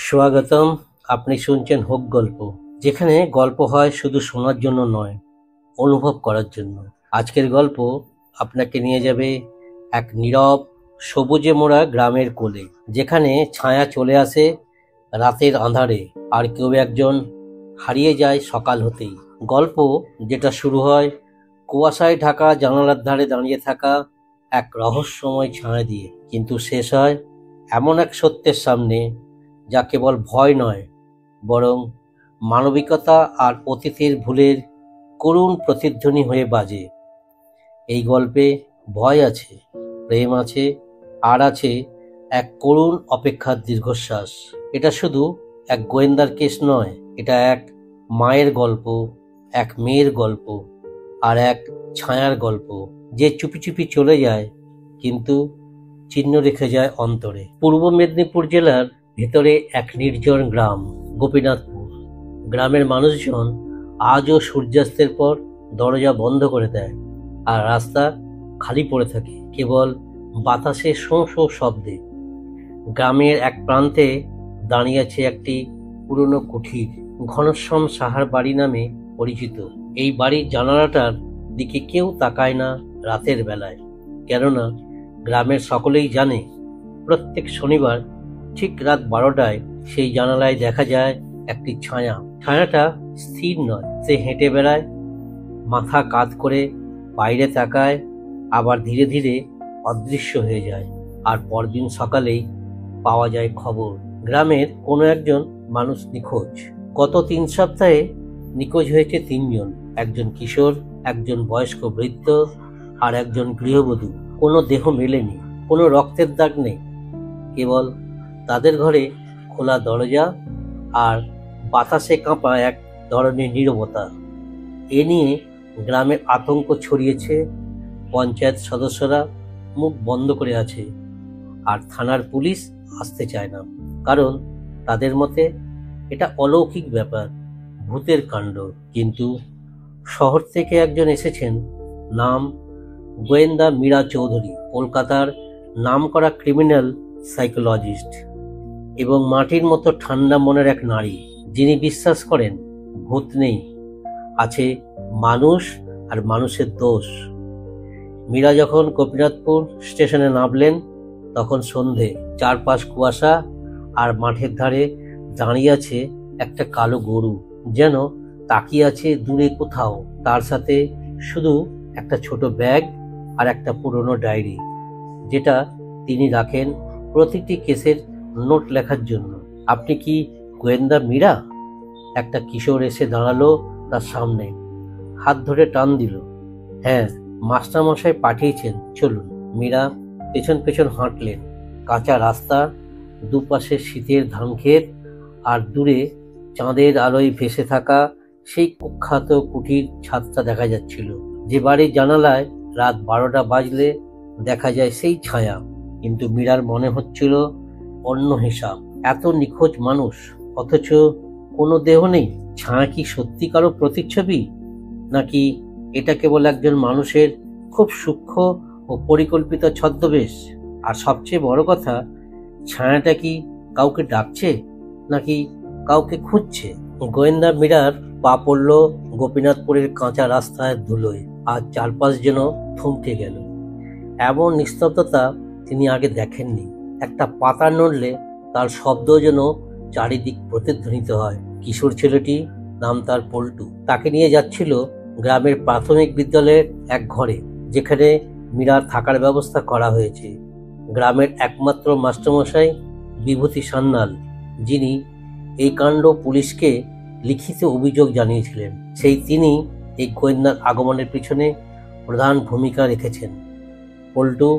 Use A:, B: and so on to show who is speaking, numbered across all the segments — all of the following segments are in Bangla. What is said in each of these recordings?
A: স্বাগতম। আপনি শুনছেন হোক গল্প, যেখানে গল্প হয় শুধু শোনার জন্য নয়, অনুভব করার জন্য। আজকের গল্প আপনাকে নিয়ে যাবে এক নীরব সবুজে মোড়া গ্রামের কোলে, যেখানে ছায়া চলে আসে রাতের আঁধারে আর কেউ একজন হারিয়ে যায় সকাল হতেই। গল্প যেটা শুরু হয় কুয়াশায় ঢাকা জানালার ধারে দাঁড়িয়ে থাকা এক রহস্যময় ছায়া দিয়ে, কিন্তু শেষ হয় এমন এক সত্যের সামনে যা কেবল ভয় নয়, বরং মানবিকতা আর অতীতের ভুলের করুণ প্রতিধ্বনি হয়ে বাজে। এই গল্পে ভয় আছে, প্রেম আছে, আর আছে এক করুণ অপেক্ষার দীর্ঘশ্বাস। এটা শুধু এক গোয়েন্দার কেস নয়, এটা এক মায়ের গল্প, এক মেয়ের গল্প, আর এক ছায়ার গল্প যে চুপি চুপি চলে যায় কিন্তু চিহ্ন রেখে যায় অন্তরে। পূর্ব মেদিনীপুর জেলার ভেতরে এক নির্জন গ্রাম গোপীনাথপুর। গ্রামের মানুষজন আজও সূর্যাস্তের পর দরজা বন্ধ করে দেয়, আর রাস্তা খালি পড়ে থাকে কেবল বাতাসে শোঁ শোঁ শব্দে। গ্রামের এক প্রান্তে দাঁড়িয়ে আছে একটি পুরনো কুঠির, ঘনশ্যাম সাহার বাড়ি নামে পরিচিত। এই বাড়ির জানালাটার দিকে কেউ তাকায় না রাতের বেলায়, কেননা গ্রামের সকলেই জানে প্রত্যেক শনিবার ঠিক রাত 12টায় সেই জানালায় দেখা যায় একটি ছায়া। ছায়াটা স্থির নয়, সে হেঁটে বেড়ায়, মাথা কাত করে বাইরে তাকায়, আবার ধীরে ধীরে অদৃশ্য হয়ে যায়। আর পরদিন সকালেই পাওয়া যায় খবর, গ্রামের কোনো একজন মানুষ নিখোঁজ। গত 3 সপ্তাহে নিখোঁজ হয়েছে 3 জন, একজন কিশোর, একজন বয়স্ক বৃদ্ধ, আর একজন গৃহবধূ। কোনো দেহ মেলেনি, কোনো রক্তের দাগ নেই, কেবল তাদের ঘরে খোলা দরজা আর বাতাসে কাঁপা এক ধরনের নীরবতা। এ নিয়ে গ্রামের আতঙ্ক ছড়িয়েছে। পঞ্চায়েত সদস্যরা মুখ বন্ধ করে আছে, আর থানার পুলিশ আসতে চায় না, কারণ তাদের মতে এটা অলৌকিক ব্যাপার, ভূতের কাণ্ড। কিন্তু শহর থেকে একজন এসেছেন, নাম গোয়েন্দা মীরা চৌধুরী, কলকাতার নামকরা ক্রিমিনাল সাইকোলজিস্ট এবং মাটির মতো ঠান্ডা মনের এক নারী, যিনি বিশ্বাস করেন ভূত নেই, আছে মানুষ আর মানুষের দোষ। মীরা যখন গোপীনাথপুর স্টেশনে নামলেন তখন সন্ধে, চারপাশ কুয়াশা, আর মাঠের ধারে দাঁড়িয়ে আছে একটা কালো গরু, যেন তাকিয়ে আছে দূরে কোথাও। তার সাথে শুধু একটা ছোট ব্যাগ আর একটা পুরনো ডায়েরি, যেটা তিনি রাখেন প্রতিটি কেসের নোট লেখার জন্য। আপনি কি গোয়েন্দা মীরা? একটা কিশোর এসে দাঁড়ালো তার সামনে, হাত ধরে টান দিল। হ্যাঁ, মাস্টারমশাই পাঠিয়েছেন, চলুন। মীরা পেছন পেছন হাঁটলেন। কাঁচা রাস্তা, দুপাশে শীতের ধানক্ষেত, আর দূরে চাঁদের আলোয় ভেসে থাকা সেই কুখ্যাত কুঠির ছাদটা দেখা যাচ্ছিল, যে বাড়ির জানালায় রাত 12টা বাজলে দেখা যায় সেই ছায়া। কিন্তু মীরার মনে হচ্ছিল অন্য হিসাব। এত নিখোঁজ মানুষ, অথচ কোনো দেহ নেই। ছায়া কি সত্যি কারো প্রতিচ্ছবি, নাকি এটা কেবল একজন মানুষের খুব সূক্ষ্ম ও পরিকল্পিত ছদ্মবেশ? আর সবচেয়ে বড় কথা, ছায়াটা কি কাউকে ডাকছে, নাকি কাউকে খুঁজছে? গোয়েন্দা মীরার পা পড়ল গোপীনাথপুরের কাঁচা রাস্তায় ধুলোয়, আর চারপাশ যেন থমকে গেল। এমন নিস্তব্ধতা তিনি আগে দেখেননি। একটা পাতা নড়লে তার শব্দ যেন চারিদিক প্রতিধ্বনিত হয়। কিশোর ছেলেটি, নাম তার পল্টু, তাকে নিয়ে যাচ্ছিল গ্রামের প্রাথমিক বিদ্যালয়ের এক ঘরে, যেখানে মীরার থাকার ব্যবস্থা করা হয়েছে। গ্রামের একমাত্র মাস্টারমশাই বিভূতি সান্যাল, যিনি এই কাণ্ড পুলিশকে লিখিত অভিযোগ জানিয়েছিলেন, তিনি এই গোয়েন্দার আগমনের পিছনে প্রধান ভূমিকা রেখেছেন। পল্টু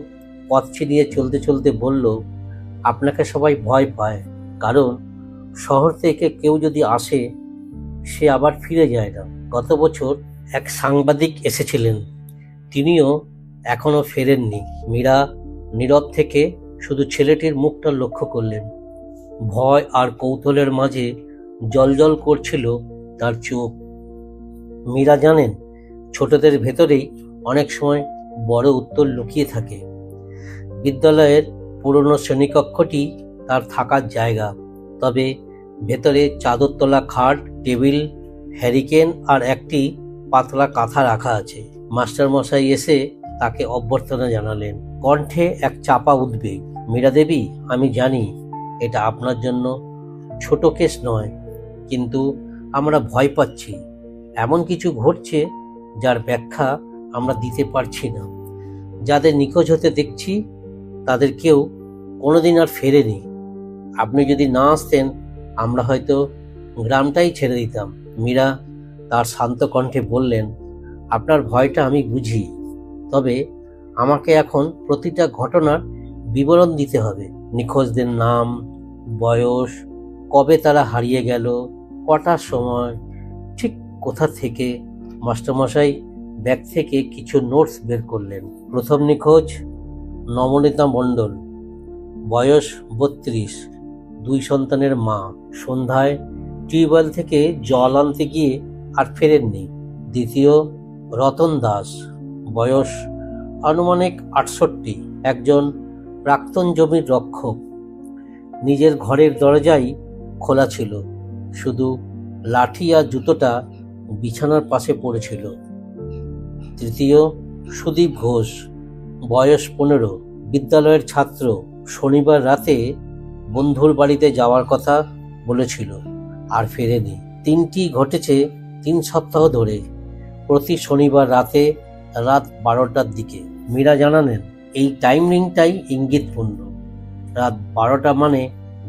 A: পথ চিনিয়ে চলতে চলতে বলল, আপনাকে সবাই ভয় পায়, কারণ শহর থেকে কেউ যদি আসে সে আবার ফিরে যায় না। গত বছর এক সাংবাদিক এসেছিলেন, তিনিও এখনো ফেরেননি। মীরা নীরব থেকে শুধু ছেলেটির মুখটা লক্ষ্য করলেন। ভয় আর কৌতূহলের মাঝে জ্বলজ্বল করছিল তার চোখ। মীরা জানেন, ছোটদের ভেতরেই অনেক সময় বড় উত্তর লুকিয়ে থাকে। বিদ্যালয়ের পুরনো শ্রেণীকক্ষটি তার থাকার জায়গা, তবে ভেতরে চাদর তোলা খাট, টেবিল, হ্যারিকেন আর একটি পাতলা কাঁথা রাখা আছে। মাস্টারমশাই এসে তাকে অভ্যর্থনা জানালেন, কণ্ঠে এক চাপা উদ্বেগ। মীরা দেবী, আমি জানি এটা আপনার জন্য ছোট কেস নয়, কিন্তু আমরা ভয় পাচ্ছি। এমন কিছু ঘটছে যার ব্যাখ্যা আমরা দিতে পারছি না। যাদের নিখোঁজ হতে দেখছি তাদের কেউ কোনোদিন আর ফেরেনি। আপনি যদি না আসতেন আমরা হয়তো গ্রামটাই ছেড়ে দিতাম। মীরা তার শান্ত কণ্ঠে বললেন, আপনার ভয়টা আমি বুঝি, তবে আমাকে এখন প্রতিটা ঘটনার বিবরণ দিতে হবে। নিখোঁজদের নাম, বয়স, কবে তারা হারিয়ে গেল, কটার সময়, ঠিক কোথা থেকে। মাস্টারমশাই ব্যাগ থেকে কিছু নোটস বের করলেন। প্রথম নিখোঁজ নবনীতা মণ্ডল, বয়স 32, 2 সন্তানের মা। সন্ধ্যায় টিউবওয়েল থেকে জল আনতে গিয়ে আর ফেরেননি। দ্বিতীয় রতন দাস, বয়স আনুমানিক 68, একজন প্রাক্তন জমির রক্ষক। নিজের ঘরের দরজাই খোলা ছিল, শুধু লাঠি আর জুতোটা বিছানার পাশে পড়েছিল। তৃতীয় সুদীপ ঘোষ, বয়স 15, বিদ্যালয়ের ছাত্র। শনিবার রাতে বন্ধুর বাড়িতে যাওয়ার কথা বলেছিল, আর ফেরেনি। 3টি ঘটেছে 3 সপ্তাহ ধরে, প্রতি শনিবার রাতে রাত 12টার দিকে। মীরা জানালেন, এই টাইমিংটাই ইঙ্গিতপূর্ণ। রাত 12টা মানে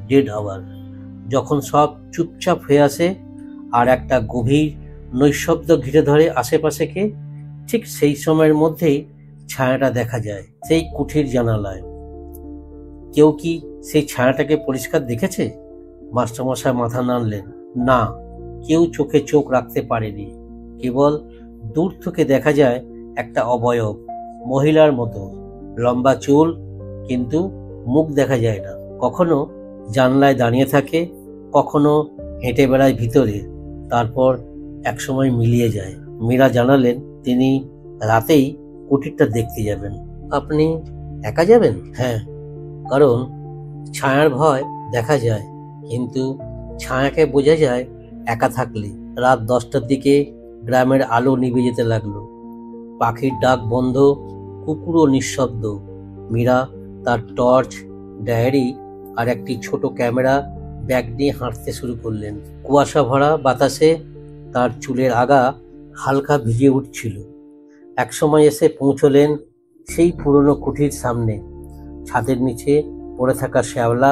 A: ডেড আওয়ার, যখন সব চুপচাপ হয়ে আসে আর একটা গভীর নৈশব্দ ঘিরে ধরে আশেপাশেকে। ঠিক সেই সময়ের মধ্যেই ছায়াটা দেখা যায় সেই কুঠির জানালায়। কেউ কি সেই ছায়াটাকে পরিষ্কার দেখেছে? মাস্টারমশাই মাথা নাড়লেন। না, কেউ চোখে চোখ রাখতে পারেনি। কেবল দূর থেকে দেখা যায় একটা অবয়ব, মহিলার মতো, লম্বা চুল, কিন্তু মুখ দেখা যায় না। কখনো জানলায় দাঁড়িয়ে থাকে, কখনো হেঁটে বেড়ায় ভিতরে, তারপর একসময় মিলিয়ে যায়। মীরা জানালেন তিনি রাতেই কুটিরটা দেখতে যাবেন। আপনি একা যাবেন? হ্যাঁ, কারণ ছায়ার ভয় দেখা যায়, কিন্তু ছায়াকে বোঝা যায় একা থাকলে। রাত 10টার দিকে গ্রামের আলো নিভে যেতে লাগলো। পাখির ডাক বন্ধ, কুকুরও নিঃশব্দ। মীরা তার টর্চ, ডায়েরি আর একটি ছোট ক্যামেরা ব্যাগ নিয়ে হাঁটতে শুরু করলেন। কুয়াশা ভরা বাতাসে তার চুলের আগা হালকা ভিজে উঠছিল। একসময় এসে পৌঁছলেন সেই পুরনো কুঠির সামনে। ছাদের নিচে পড়ে থাকা শ্যাওলা,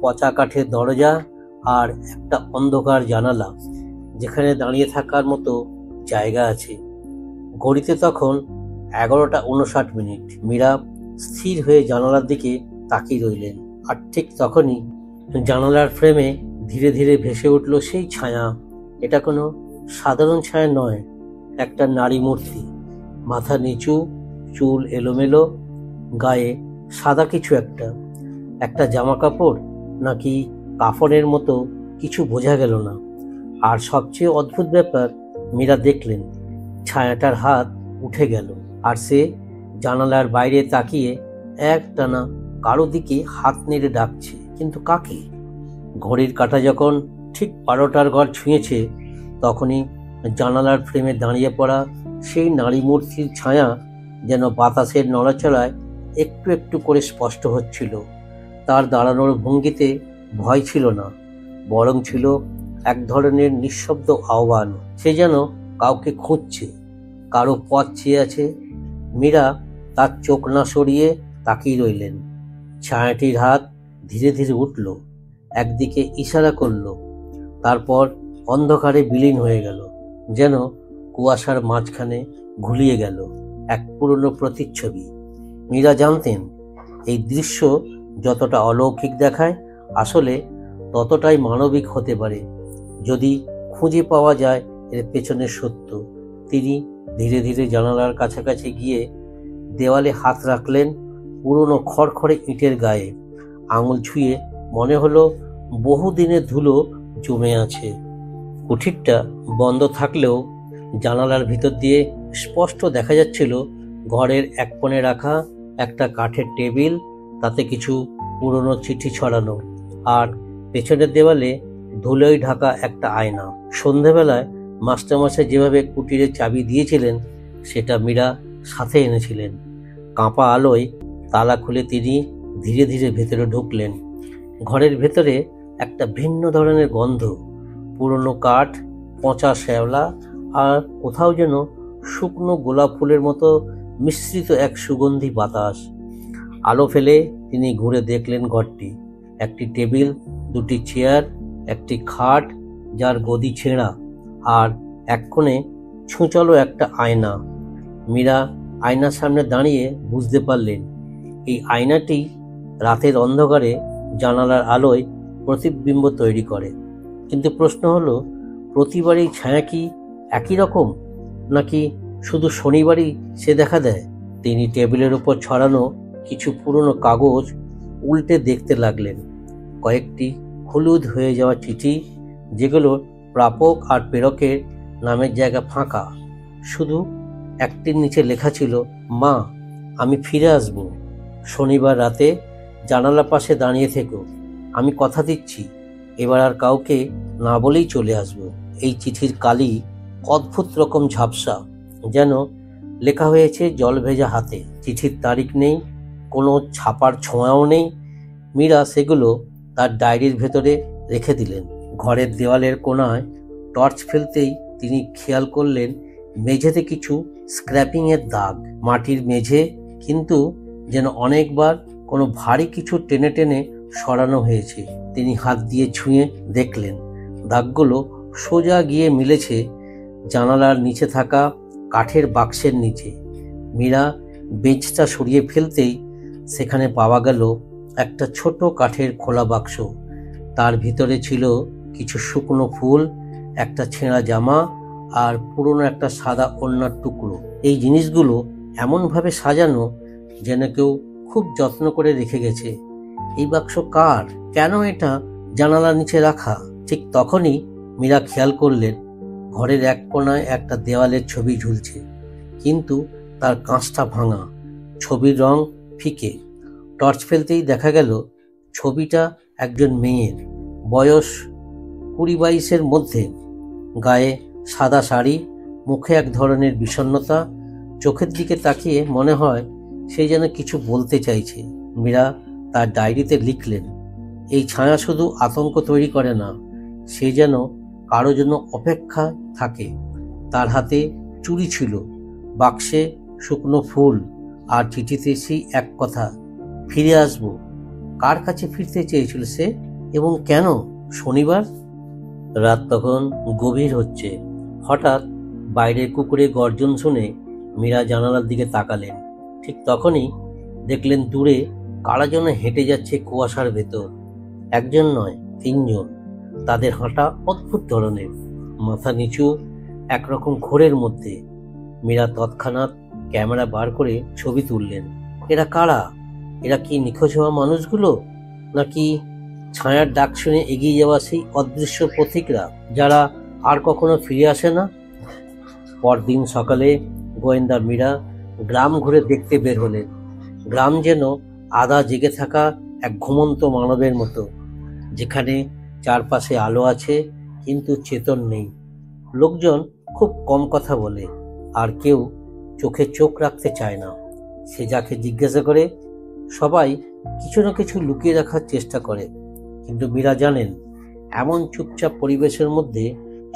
A: পচা কাঠের দরজা আর একটা অন্ধকার জানালা, যেখানে দাঁড়িয়ে থাকার মতো জায়গা আছে। ঘড়িতে তখন 11:59। মীরা স্থির হয়ে জানালার দিকে তাকিয়ে রইলেন। আর ঠিক তখনই জানালার ফ্রেমে ধীরে ধীরে ভেসে উঠল সেই ছায়া। এটা কোনো সাধারণ ছায়া নয়, একটা নারী মূর্তি। মাথা নিচু, চুল এলোমেলো, গায়ে সাদা কিছু একটা জামা কাপড় নাকি কাফনের মতো কিছু বোঝা গেল না। আর সবচেয়ে অদ্ভুত ব্যাপার, মীরা দেখলেন ছায়াটার হাত উঠে গেল, আর সে জানালার বাইরে তাকিয়ে একটানা কারো দিকে হাত নেড়ে ডাকছে। কিন্তু কাকে? ঘড়ির কাঁটা যখন ঠিক 12টার ঘর ছুঁয়েছে, তখনই জানালার ফ্রেমে দাঁড়িয়ে পড়া সেই নারী মূর্তির ছায়া যেন বাতাসের নড়াচড়ায় একটু একটু করে স্পষ্ট হচ্ছিল। তার দাঁড়ানোর ভঙ্গিতে ভয় ছিল না, বরং ছিল এক ধরনের নিঃশব্দ আহ্বান। সে যেন কাউকে খুঁজছে, কারো পথ চেয়ে আছে। মীরা তার চোখ না সরিয়ে তাকিয়ে রইলেন। ছায়াটির হাত ধীরে ধীরে উঠল, একদিকে ইশারা করল, তারপর অন্ধকারে বিলীন হয়ে গেল, যেন কুয়াশার মাঝখানে ঘুলিয়ে গেল এক পুরনো প্রতিচ্ছবি। মীরা জানতেন এই দৃশ্য যতটা অলৌকিক দেখায়, আসলে ততটাই মানবিক হতে পারে যদি খুঁজে পাওয়া যায় এর পেছনের সত্য। তিনি ধীরে ধীরে জানালার কাছাকাছি গিয়ে দেওয়ালে হাত রাখলেন, পুরনো খড়খড়ে ইটের গায়ে আঙুল ছুঁয়ে মনে হলো বহুদিনের ধুলো জমে আছে। কুঠিরটা বন্ধ থাকলেও জানালার ভিতর দিয়ে স্পষ্ট দেখা যাচ্ছিল ঘরের এক কোণে রাখা একটা কাঠের টেবিল, তাতে কিছু পুরনো চিঠি ছড়ানো, আর পেছনের দেওয়ালে ধুলোয় ঢাকা একটা আয়না। সন্ধেবেলায় মাস্টারমশাই যেভাবে কুটিরে চাবি দিয়েছিলেন সেটা মীরা সাথে এনেছিলেন। কাঁপা আলোয় তালা খুলে তিনি ধীরে ধীরে ভেতরে ঢুকলেন। ঘরের ভেতরে একটা ভিন্ন ধরনের গন্ধ, পুরনো কাঠ, পচা শ্যাওলা আর কোথাও যেন শুকনো গোলাপ ফুলের মতো মিশ্রিত এক সুগন্ধি বাতাস। আলো ফেলে তিনি ঘুরে দেখলেন ঘরটি। একটি টেবিল, দুটি চেয়ার, একটি খাট যার গদি ছেঁড়া, আর এক কোণে ছুঁচলো একটা আয়না। মীরা আয়নার সামনে দাঁড়িয়ে বুঝতে পারলেন এই আয়নাটি রাতের অন্ধকারে জানালার আলোয় প্রতিবিম্ব তৈরি করে। কিন্তু প্রশ্ন হলো, প্রতিবারই ছায়া কি একই রকম, নাকি শুধু শনিবারই সে দেখা দেয়? তিনি টেবিলের উপর ছড়ানো কিছু পুরনো কাগজ উল্টে দেখতে লাগলেন। কয়েকটি হলুদ হয়ে যাওয়া চিঠি, যেগুলো প্রাপক আর প্রেরকের নামের জায়গা ফাঁকা। শুধু একটির নিচে লেখা ছিল, মা, আমি ফিরে আসব। শনিবার রাতে জানালা পাশে দাঁড়িয়ে থেকো। আমি কথা দিচ্ছি এবার আর কাউকে না বলেই চলে আসব। এই চিঠির কালি অদ্ভুত রকম ঝাপসা, যেন লেখা হয়েছে জল ভেজা হাতে। চিঠির তারিখ নেই, কোনো ছাপার ছোঁয়াও নেই। মীরা সেগুলো তার ডায়েরির ভেতরে রেখে দিলেন। ঘরের দেওয়ালের কোণায় টর্চ ফেলতেই তিনি খেয়াল করলেন মেঝেতে কিছু স্ক্র্যাপিংয়ের দাগ। মাটির মেঝে, কিন্তু যেন অনেকবার কোনো ভারী কিছু টেনে টেনে সরানো হয়েছে। তিনি হাত দিয়ে ছুঁয়ে দেখলেন দাগগুলো সোজা গিয়ে মিলেছে জানালার নিচে থাকা কাঠের বাক্সের নিচে। মীরা বেঞ্চটা সরিয়ে ফেলতেই সেখানে পাওয়া গেল একটা ছোট কাঠের খোলা বাক্স। তার ভিতরে ছিল কিছু শুকনো ফুল, একটা ছেঁড়া জামা আর পুরনো একটা সাদা ওড়নার টুকরো। এই জিনিসগুলো এমনভাবে সাজানো যেন কেউ খুব যত্ন করে রেখে গেছে। এই বাক্স কার? কেন এটা জানালার নিচে রাখা? ঠিক তখনই মীরা খেয়াল করলেন ঘরের এক কোণায় একটা দেওয়ালের ছবি ঝুলছে, কিন্তু তার কাঁচটা ভাঙা, ছবির রং ফিকে। টর্চ ফেলতেই দেখা গেল ছবিটা একজন মেয়ের, বয়স 20-22-এর মধ্যে। গায়ে সাদা শাড়ি, মুখে এক ধরনের বিষণ্ণতা। চোখের দিকে তাকিয়ে মনে হয় সে যেন কিছু বলতে চাইছে। মীরা তার ডায়েরিতে লিখলেন, এই ছায়া শুধু আতঙ্ক তৈরি করে না, সে যেন কারো জন্য অপেক্ষা থাকে। তার হাতে চুড়ি ছিল, বাক্সে শুকনো ফুল, আর চিঠিতে সেই এক কথা, ফিরে আসবো। কার কাছে ফিরতে চেয়েছিল সে, এবং কেন? শনিবার রাত তখন গভীর হচ্ছে। হঠাৎ বাইরের কুকুরের গর্জন শুনে মীরা জানালার দিকে তাকালেন। ঠিক তখনই দেখলেন দূরে কারা যেন হেঁটে যাচ্ছে কুয়াশার ভেতর। একজন নয়, 3 জন। তাদের হাঁটা অদ্ভুত ধরনের, মাথা নিচু, একরকম ঘোরের মধ্যে। মীরা তৎক্ষণাৎ ক্যামেরা বার করে ছবি তুললেন। এরা কারা? এরা কি নিখোঁজ হওয়া মানুষগুলো, নাকি ছায়ার ডাক শুনে এগিয়ে যাওয়া সেই অদৃশ্য পথিকরা যারা আর কখনো ফিরে আসে না? পরদিন সকালে গোয়েন্দা মীরা গ্রাম ঘুরে দেখতে বের হলেন। গ্রাম যেন আধা জেগে থাকা এক ঘুমন্ত মানবের মতো, যেখানে চারপাশে আলো আছে কিন্তু চেতন নেই। লোকজন খুব কম কথা বলে, আর কেউ চোখে চোখ রাখতে চায় না। সে যাকে জিজ্ঞাসা করে সবাই কিছু না কিছু লুকিয়ে রাখার চেষ্টা করে। কিন্তু মীরা জানেন এমন চুপচাপ পরিবেশের মধ্যে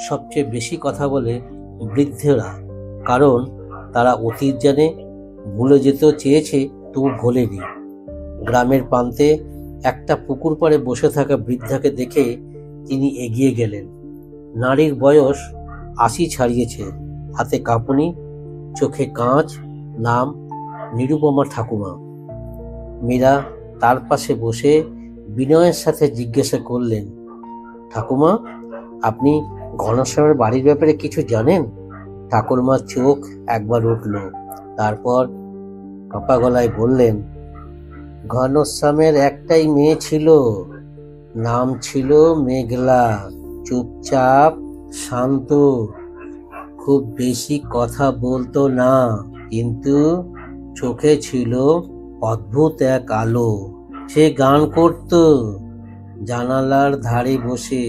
A: সবচেয়ে বেশি কথা বলে বৃদ্ধরা, কারণ তারা অতীত জানে, ভুলে যেতেও চেয়েছে তবু ভোলেনি। গ্রামের প্রান্তে একটা পুকুর পাড়ে বসে থাকা বৃদ্ধাকে দেখে তিনি এগিয়ে গেলেন। নারীর বয়স 80 ছাড়িয়েছে, হাতে কাঁপুনি, চোখে কাঁচ। নাম নিরুপমা ঠাকুমা। মীরা তার পাশে বসে বিনয়ের সাথে জিজ্ঞাসা করলেন, ঠাকুমা, আপনি ঘনশ্যামের বাড়ির ব্যাপারে কিছু জানেন? ঠাকুরমার চোখ একবার উঠল, তারপর কাঁপা গলায় বললেন, ঘনশ্যামের একটাই মেয়ে ছিল, নাম ছিল মেঘলা। চুপচাপ, শান্ত, খুব বেশি কথা বলতো না, কিন্তু চোখে ছিল অদ্ভুত এক আলো। সে গান করত, জানালার ধারে বসে,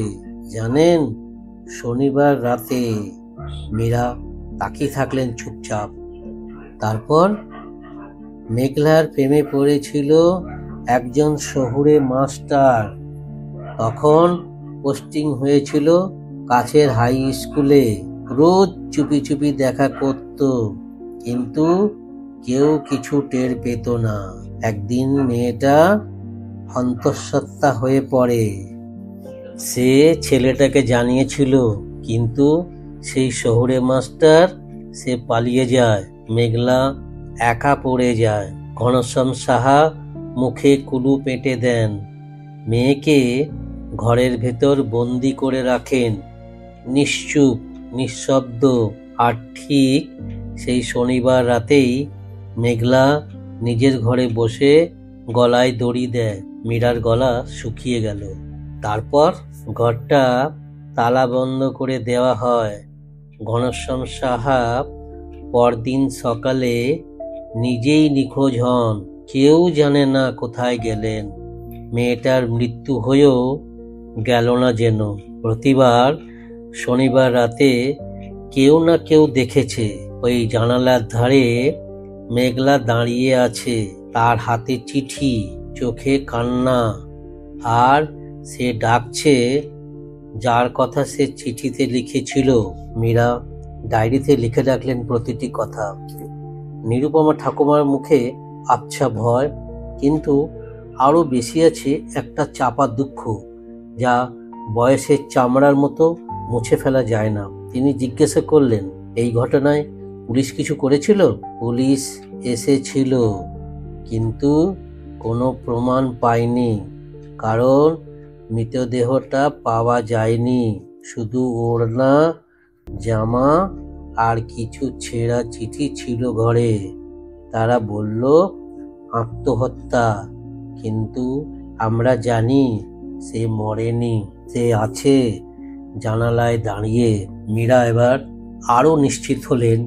A: জানেন, শনিবার রাতে। মীরা তাকিয়ে থাকলেন চুপচাপ। তারপর মেঘলার প্রেমে পড়েছিল একজন শহুরে মাস্টার। তখন পোস্টিং হয়েছিল কাছের হাই স্কুলে। রোজ চুপি চুপি দেখা করত, কিন্তু কেউ কিছু টের পেত না। একদিন মেয়েটা অন্তঃসত্ত্বা হয়ে পড়ে। সে ছেলেটাকে জানিয়েছিল, কিন্তু সেই শহুরে মাস্টার সে পালিয়ে যায়। মেঘলা একা পড়ে যায়। ঘনশ্যাম সাহা মুখে কুলুপ এঁটে দেন। মেয়েকে ঘরের ভেতর বন্দি করে রাখেন, নিশ্চুপ, নিঃশব্দ। আর ঠিক সেই শনিবার রাতেই মেঘলা নিজের ঘরে বসে গলায় দড়ি দেয়। মীরার গলা শুকিয়ে গেল। তারপর ঘরটা তালা বন্ধ করে দেওয়া হয়। ঘনশ্যাম সাহা পরদিন সকালে নিজেই নিখোঁজ হন। কেউ জানে না কোথায় গেলেন। মেয়েটার মৃত্যু হয়েও গেল না যেন। প্রতিবার শনিবার রাতে কেউ না কেউ দেখেছে ওই জানালার ধারে মেঘলা দাঁড়িয়ে আছে, তার হাতে চিঠি, চোখে কান্না, আর সে ডাকছে যার কথা সে চিঠিতে লিখেছিল। মীরা ডায়েরিতে লিখে রাখলেন প্রতিটি কথা। নিরুপমা ঠাকুমার মুখে আবছা ভয়, কিন্তু আরো বেশি আছে একটা চাপা দুঃখ, যা বয়সের চামড়ার মতো মুছে ফেলা যায় না। তিনি জিজ্ঞাসা করলেন, এই ঘটনায় পুলিশ কিছু করেছিল? পুলিশ এসেছিল, কিন্তু কোনো প্রমাণ পায়নি। কারণ মৃতদেহটা পাওয়া যায়নি। শুধু ওড়না, জামা আর কিছু ছেঁড়া চিঠি ছিল ঘরে। তারা বলল আত্মহত্যা, কিন্তু আমরা জানি সে মরেনি, সে আছে জানালায় দাঁড়িয়ে। মীরা এবার আরো নিশ্চিত হলেন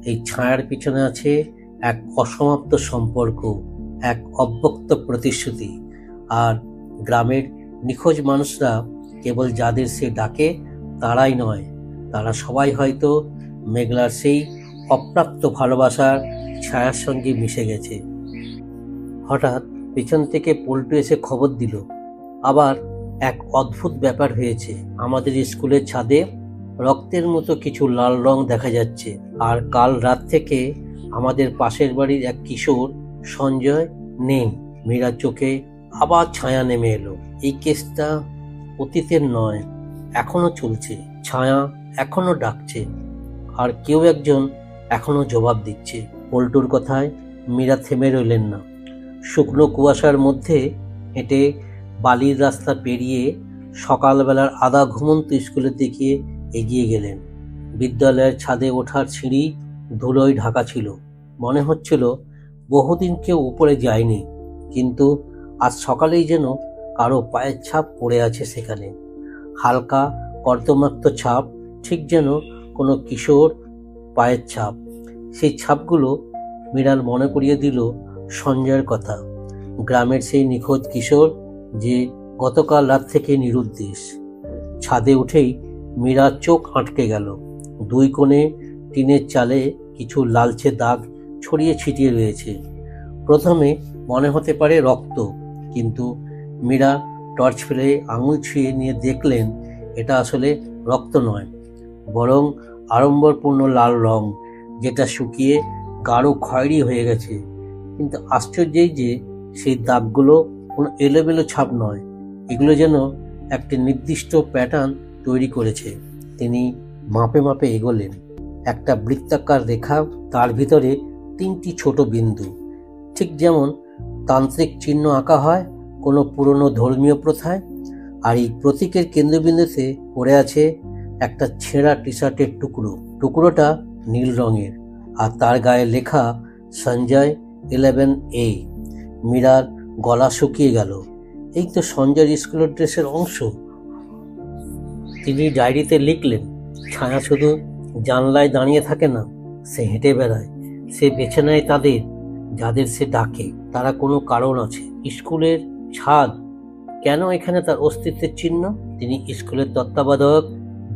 A: এই ছায়ার পিছনে আছে এক অসমাপ্ত সম্পর্ক, এক অব্যক্ত প্রতিশ্রুতি। আর গ্রামের নিখোঁজ মানুষরা কেবল যাদের সে ডাকে তারাই নয়, তারা সবাই হয়তো মেঘলার সেই অপ্রাপ্ত ভালোবাসার ছায়ার সঙ্গে মিশে গেছে। হঠাৎ পেছন থেকে পল্টু এসে খবর দিল, আবার এক অদ্ভুত ব্যাপার হয়েছে। আমাদের স্কুলের ছাদে রক্তের মতো কিছু লাল রং দেখা যাচ্ছে। আর কাল রাত থেকে আমাদের পাশের বাড়ির এক কিশোর সঞ্জয় নেই। মীরার চোখে আবার ছায়া নেমে এলো। এই কেসটা অতীতের নয়, এখনো চলছে। ছায়া এখনো ডাকছে, আর কেউ একজন এখনো জবাব দিচ্ছে। পল্টুর কথায় মীরা থেমে রইলেন না। শুকনো কুয়াশার মধ্যে হেঁটে বালির রাস্তা পেরিয়ে সকালবেলার আধা ঘুমন্ত স্কুলের দিকে এগিয়ে গেলেন। বিদ্যালয়ের ছাদে ওঠার সিঁড়ি ধুলোয় ঢাকা ছিল। মনে হচ্ছিল বহুদিন কেউ উপরে যায়নি, কিন্তু আজ সকালেই যেন কারো পায়ের ছাপ পড়ে আছে সেখানে। হালকা কর্দমাক্ত ছাপ, ঠিক যেন কোনো কিশোর পায়ের ছাপ। সেই ছাপগুলো মীরার মনে করিয়ে দিল সঞ্জয়ের কথা, গ্রামের সেই নিখোঁজ কিশোর যে গতকাল রাত থেকে নিরুদ্দেশ। ছাদে উঠেই মীরার চোখ আটকে গেল। দুই কোণে টিনের চালে কিছু লালচে দাগ ছড়িয়ে ছিটিয়ে রয়েছে। প্রথমে মনে হতে পারে রক্ত, কিন্তু মীরা টর্চ ফেলে আঙুল ছুঁয়ে নিয়ে দেখলেন এটা আসলে রক্ত নয়, বরং আড়ম্বরপূর্ণ লাল রং, যেটা শুকিয়ে গাঢ় খয়েরি হয়ে গেছে। কিন্তু আশ্চর্যই যে সেই দাগগুলো কোনো এলোমেলো ছাপ নয়, এগুলো যেন একটি নির্দিষ্ট প্যাটার্ন তৈরি করেছে। তিনি মাপে মাপে এগোলেন। একটা বৃত্তাকার রেখা, তার ভিতরে 3টি ছোট বিন্দু, ঠিক যেমন তান্ত্রিক চিহ্ন আঁকা হয় কোনো পুরনো ধর্মীয় প্রথায়। আর এই প্রতীকের কেন্দ্রবিন্দুতে পড়ে আছে একটা ছেঁড়া টি শার্টের টুকরো। টুকরোটা নীল রঙের, আর তার গায়ে লেখা সঞ্জয় 11A। মীরার গলা শুকিয়ে গেল। এই তো সঞ্জয়ের স্কুলের ড্রেসের অংশ। তিনি ডায়েরিতে লিখলেন, ছায়া শুধু জানলায় দাঁড়িয়ে থাকে না, সে হেঁটে বেড়ায়। সে বেছে নেয় তাদের, যাদের সে ডাকে। তারা কোনো কারণ আছে। স্কুলের ছাদ কেন এখানে তার অস্তিত্বের চিহ্ন? তিনি স্কুলের তত্ত্বাবধায়ক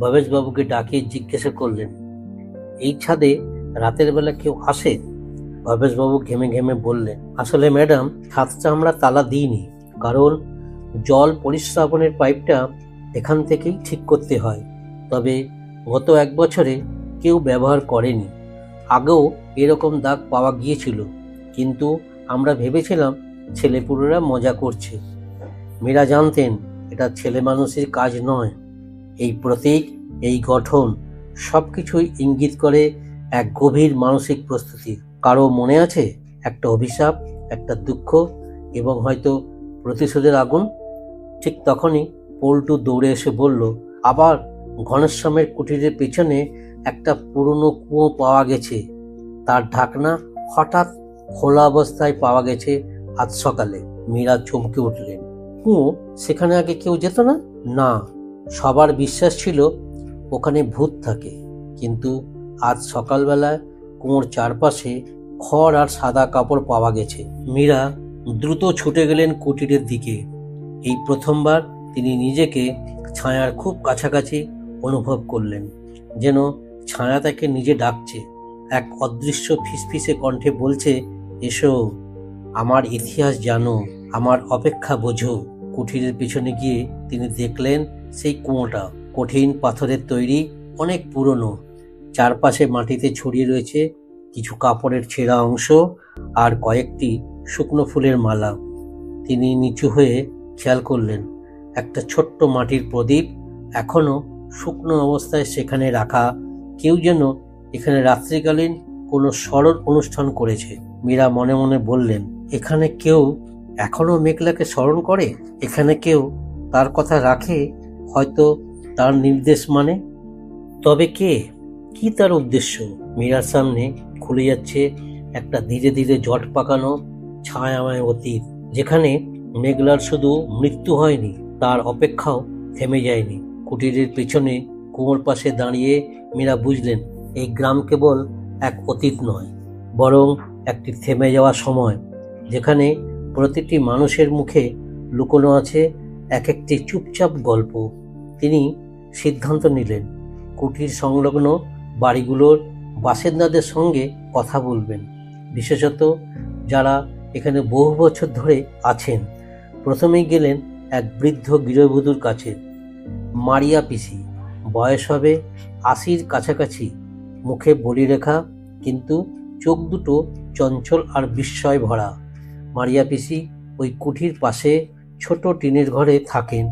A: ভবেশবাবুকে ডাকিয়ে জিজ্ঞাসা করলেন, এই ছাদে রাতের বেলা কেউ আসে? ভবেশবাবু ঘেমে ঘেমে বললেন, আসলে ম্যাডাম, ছাদটা আমরা তালা দিইনি, কারণ জল পরিস্রাবনের পাইপটা এখান থেকেই ঠিক করতে হয়। তবে গত 1 বছরে কেউ ব্যবহার করেনি। আগেও এরকম দাগ পাওয়া গিয়েছিল, কিন্তু আমরা ভেবেছিলাম ছেলেপুলেরা মজা করছে। মীরা জানতেন এটা ছেলে মানুষের কাজ নয়। এই প্রতীক, এই গঠন সবকিছুই ইঙ্গিত করে এক গভীর মানসিক প্রস্তুতি। কারো মনে আছে একটা অভিশাপ, একটা দুঃখ এবং হয়তো প্রতিশোধের আগুন। ঠিক তখনই পল্টু দৌড়ে এসে বলল, আবার ঘনশ্যামের কুটিরের পেছনে একটা পুরনো কুয়ো পাওয়া গেছে। তার ঢাকনা হঠাৎ খোলা অবস্থায় পাওয়া গেছে আজ সকালে। মীরা চমকে উঠলেন। কুয়ো? সেখানে আগে কেউ যেত না? না, সবার বিশ্বাস ছিল ওখানে ভূত থাকে, কিন্তু আজ সকালবেলায় কুয়োর চারপাশে খড় আর সাদা কাপড় পাওয়া গেছে। মীরা দ্রুত ছুটে গেলেন কুটিরের দিকে। এই প্রথমবার তিনি নিজেকে ছায়ার খুব কাছাকাছি অনুভব করলেন, যেন ছায়া তাকে নিজে ডাকছে। এক অদৃশ্য ফিসফিসে কণ্ঠে বলছে, এসো, আমার ইতিহাস জানো, আমার অপেক্ষা বোঝো। কুঠিরের পিছনে গিয়ে তিনি দেখলেন সেই কুয়োটা কঠিন পাথরের তৈরি, অনেক পুরনো। চারপাশে মাটিতে ছড়িয়ে রয়েছে কিছু কাপড়ের ছেঁড়া অংশ আর কয়েকটি শুকনো ফুলের মালা। তিনি নিচু হয়ে খেয়াল করলেন একটা ছোট্ট মাটির প্রদীপ এখনো শুকনো অবস্থায় সেখানে রাখা। কেউ যেন এখানে রাত্রিকালীন কোনো স্মরণ অনুষ্ঠান করেছে। মীরা মনে মনে বললেন, এখানে কেউ এখনো মেঘলাকে স্মরণ করে, এখানে কেউ তার কথা রাখে, হয়তো তার নির্দেশ মানে। তবে কে? কি তার উদ্দেশ্য? মীরার সামনে খুলে যাচ্ছে একটা ধীরে ধীরে জট পাকানো ছায়াময় অতীত, যেখানে মেঘলার শুধু মৃত্যু হয়নি, তার অপেক্ষাও থেমে যায়নি। কুটিরের পেছনে কুয়োর পাশে দাঁড়িয়ে মীরা বুঝলেন এই গ্রাম কেবল এক অতীত নয়, বরং একটি থেমে যাওয়া সময়, যেখানে প্রতিটি মানুষের মুখে লুকোনো আছে এক একটি চুপচাপ গল্প। তিনি সিদ্ধান্ত নিলেন কুটির সংলগ্ন বাড়িগুলোর বাসিন্দাদের সঙ্গে কথা বলবেন, বিশেষত যারা এখানে বহু বছর ধরে আছেন। প্রথমেই গেলেন এক বৃদ্ধ গৃহবধূর কাছে। মারিয়া পিসি, বয়স হবে 80-র কাছাকাছি, মুখে বলিরেখা, কিন্তু চোখ দুটো চঞ্চল আর বিস্ময় ভরা। মারিয়া পিসি ওই কুঠির পাশে ছোট টিনের ঘরে থাকেন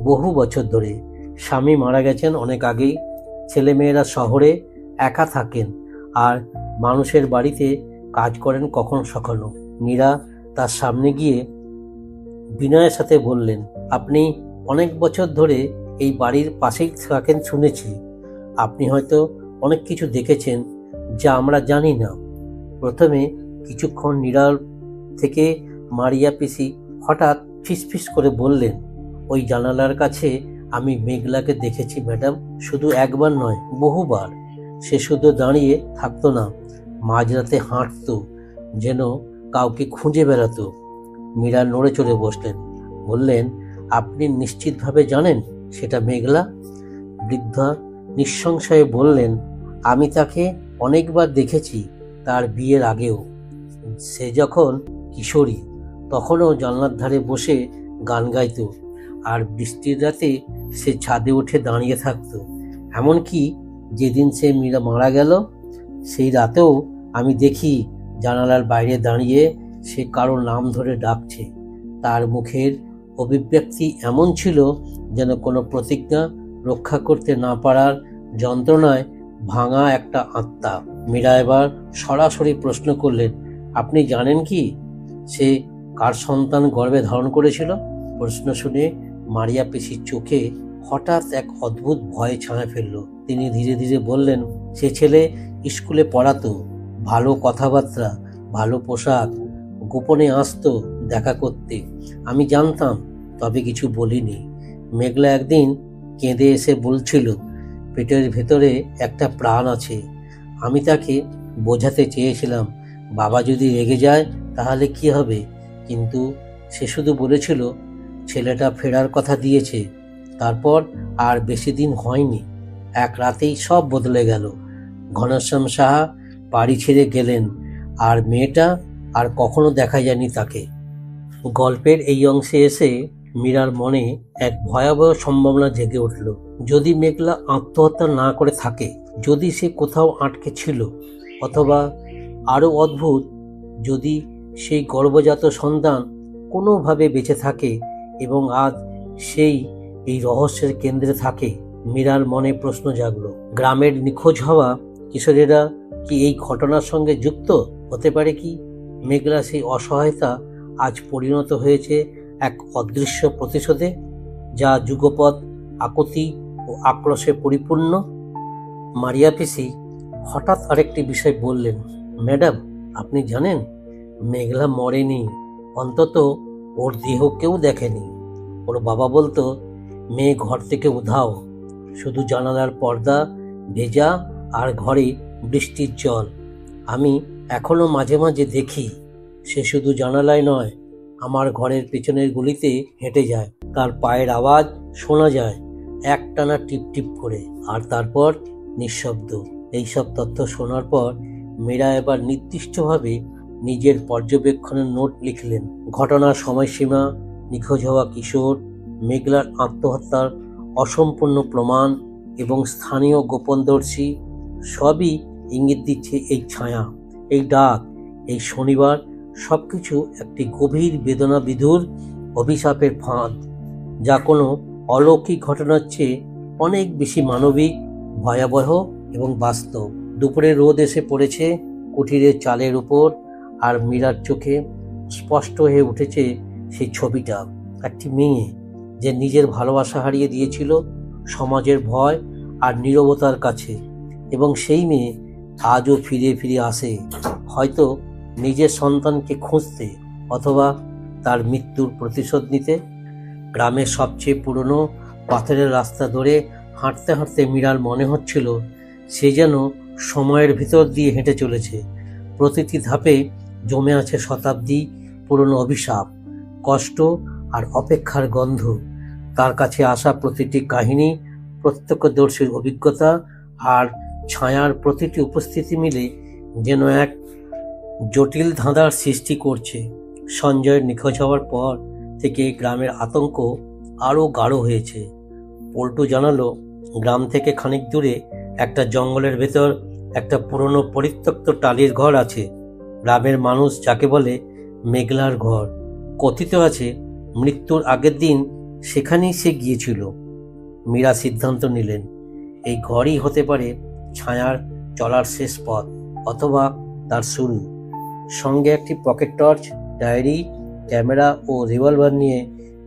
A: বহু বছর ধরে। স্বামী মারা গেছেন অনেক আগেই। ছেলেমেয়েরা শহরে একা থাকেন আর মানুষের বাড়িতে কাজ করেন কখনো সখনো। মীরা তার সামনে গিয়ে বিনয়ের সাথে বললেন, আপনি অনেক বছর ধরে এই বাড়ির পাশেই থাকেন শুনেছি। আপনি হয়তো অনেক কিছু দেখেছেন যা আমরা জানি না। প্রথমে কিছুক্ষণ নীরব থেকে মারিয়া পিসি হঠাৎ ফিসফিস করে বললেন, ওই জানালার কাছে আমি মেঘলাকে দেখেছি ম্যাডাম, শুধু একবার নয়, বহুবার। সে শুধু দাঁড়িয়ে থাকতো না, মাঝরাতে হাঁটতো, যেন কাউকে খুঁজে বেড়াতো। মীরা নড়ে চড়ে বসলেন, বললেন, আপনি নিশ্চিতভাবে জানেন সেটা মেঘলা? বৃদ্ধা নিঃসংশয়ে বললেন, আমি তাকে অনেকবার দেখেছি, তার বিয়ের আগেও। সে যখন কিশোরী তখনও জানলার ধারে বসে গান গাইতো, আর বৃষ্টির রাতে সে ছাদে উঠে দাঁড়িয়ে থাকতো। এমনকি যেদিন সে মীরা মারা গেল সেই রাতেও আমি দেখি জানালার বাইরে দাঁড়িয়ে সে কারো নাম ধরে ডাকছে। তার মুখের অভিব্যক্তি এমন ছিল যেন কোনো প্রতিজ্ঞা রক্ষা করতে না পারার যন্ত্রণায় ভাঙা একটা আত্মা। মীরা এবার সরাসরি প্রশ্ন করলেন, আপনি জানেন কি সে কার সন্তান গর্ভে ধারণ করেছিল? প্রশ্ন শুনে মারিয়া পিসির চোখে হঠাৎ এক অদ্ভুত ভয় ছায়া ফেলল। তিনি ধীরে ধীরে বললেন, সে ছেলে স্কুলে পড়াতো, ভালো কথাবার্তা, ভালো পোশাক, গোপনে আসতো দেখা করতে। আমি জানতাম, তবে কিছু বলিনি। মেঘলা একদিন কেঁদে এসে বলছিল পেটের ভেতরে একটা প্রাণ আছে। আমি তাকে বোঝাতে চেয়েছিলাম বাবা যদি রেগে যায় তাহলে কি হবে, কিন্তু সে শুধু বলেছিল ছেলেটা ফেরার কথা দিয়েছে। তারপর আর বেশি দিন হয়নি, এক রাতেই সব বদলে গেল। ঘনশ্যাম সাহা বাড়ি ছেড়ে গেলেন, আর মেয়েটা আর কখনো দেখা যায়নি তাকে। গল্পের এই অংশে এসে মীরার মনে এক ভয়াবহ সম্ভাবনা জেগে উঠল। যদি মেঘলা আত্মহত্যা না করে থাকে, যদি সে কোথাও আটকে ছিল, অথবা আরো অদ্ভুত, যদি সেই গর্ভজাত সন্তান কোনোভাবে বেঁচে থাকে এবং আজ সেই এই রহস্যের কেন্দ্রে থাকে। মীরার মনে প্রশ্ন জাগলো, গ্রামের নিখোঁজ হওয়া কিশোরেরা কি এই ঘটনার সঙ্গে যুক্ত হতে পারে? কি মেঘলা সেই অসহায়তা আজ পরিণত হয়েছে এক অদৃশ্য প্রতিশোধে, যা যুগপৎ আকুতি ও আক্রোশে পরিপূর্ণ? মারিয়া পিসি হঠাৎ আরেকটি বিষয় বললেন, ম্যাডাম, আপনি জানেন, মেঘলা মরেনি, অন্তত ওর দেহ কেউ দেখেনি। ওর বাবা বলতো, মেয়ে ঘর থেকে উধাও, শুধু জানালার পর্দা ভেজা আর ঘরে বৃষ্টির জল। আমি এখনো মাঝে মাঝে দেখি, সে শুধু জানালায় নয়, আমার ঘরের পেছনের গলিতে হেঁটে যায়। তার পায়ের আওয়াজ শোনা যায় একটানা টিপ টিপ করে, আর তারপর নিঃশব্দ। এইসব তথ্য শোনার পর মীরা এবার নির্দিষ্টভাবে নিজের পর্যবেক্ষণের নোট লিখলেন। ঘটনার সময়সীমা, নিখোঁজ হওয়া কিশোর, মেঘলার আত্মহত্যার অসম্পূর্ণ প্রমাণ এবং স্থানীয় গোপনদর্শী, সবই ইঙ্গিত দিচ্ছে এই ছায়া, এই ডাক, এই শনিবার সবকিছু একটি গভীর বেদনা বিধুর অভিশাপের ফাঁদ, যা কোনো অলৌকিক ঘটনার চেয়ে অনেক বেশি মানবিক, ভয়াবহ এবং বাস্তব। দুপুরে রোদ এসে পড়েছে কুঠিরের চালের উপর, আর মীরার চোখে স্পষ্ট হয়ে উঠেছে সেই ছবিটা, একটি মেয়ে যে নিজের ভালোবাসা হারিয়ে দিয়েছিল সমাজের ভয় আর নীরবতার কাছে, এবং সেই মেয়ে আজও ফিরে ফিরে আসে, হয়তো নিজের সন্তানকে খুঁজতে, অথবা তার মৃত্যুর প্রতিশোধ নিতে। গ্রামের সবচেয়ে পুরনো পাথরের রাস্তা ধরে হাঁটতে হাঁটতে মীরার মনে হচ্ছিল সে যেন সময়ের ভিতর দিয়ে হেঁটে চলেছে। প্রতিটি ধাপে জমে আছে শতাব্দী পুরনো অভিশাপ, কষ্ট আর অপেক্ষার গন্ধ। তার কাছে আসা প্রতিটি কাহিনী, প্রত্যক্ষদর্শীর অভিজ্ঞতা আর ছায়ার প্রতিটি উপস্থিতি মিলে যেন এক জটিল ধাঁধার সৃষ্টি করছে। সঞ্জয়ের নিখোঁজ হওয়ার পর থেকে গ্রামের আতঙ্ক আরও গাঢ় হয়েছে। পল্টু জানালো, গ্রাম থেকে খানিক দূরে একটা জঙ্গলের ভেতর একটা পুরনো পরিত্যক্ত টালির ঘর আছে। গ্রামের মানুষ যাকে বলে মেঘলার ঘর। কথিত আছে মৃত্যুর আগের দিন সেখানেই সে গিয়েছিল। মীরা সিদ্ধান্ত নিলেন, এই ঘরই হতে পারে ছায়ার চলার শেষ পথ, অথবা তার শুরু। সঙ্গে একটি পকেট টর্চ, ডায়েরি, ক্যামেরা ও রিভলভার নিয়ে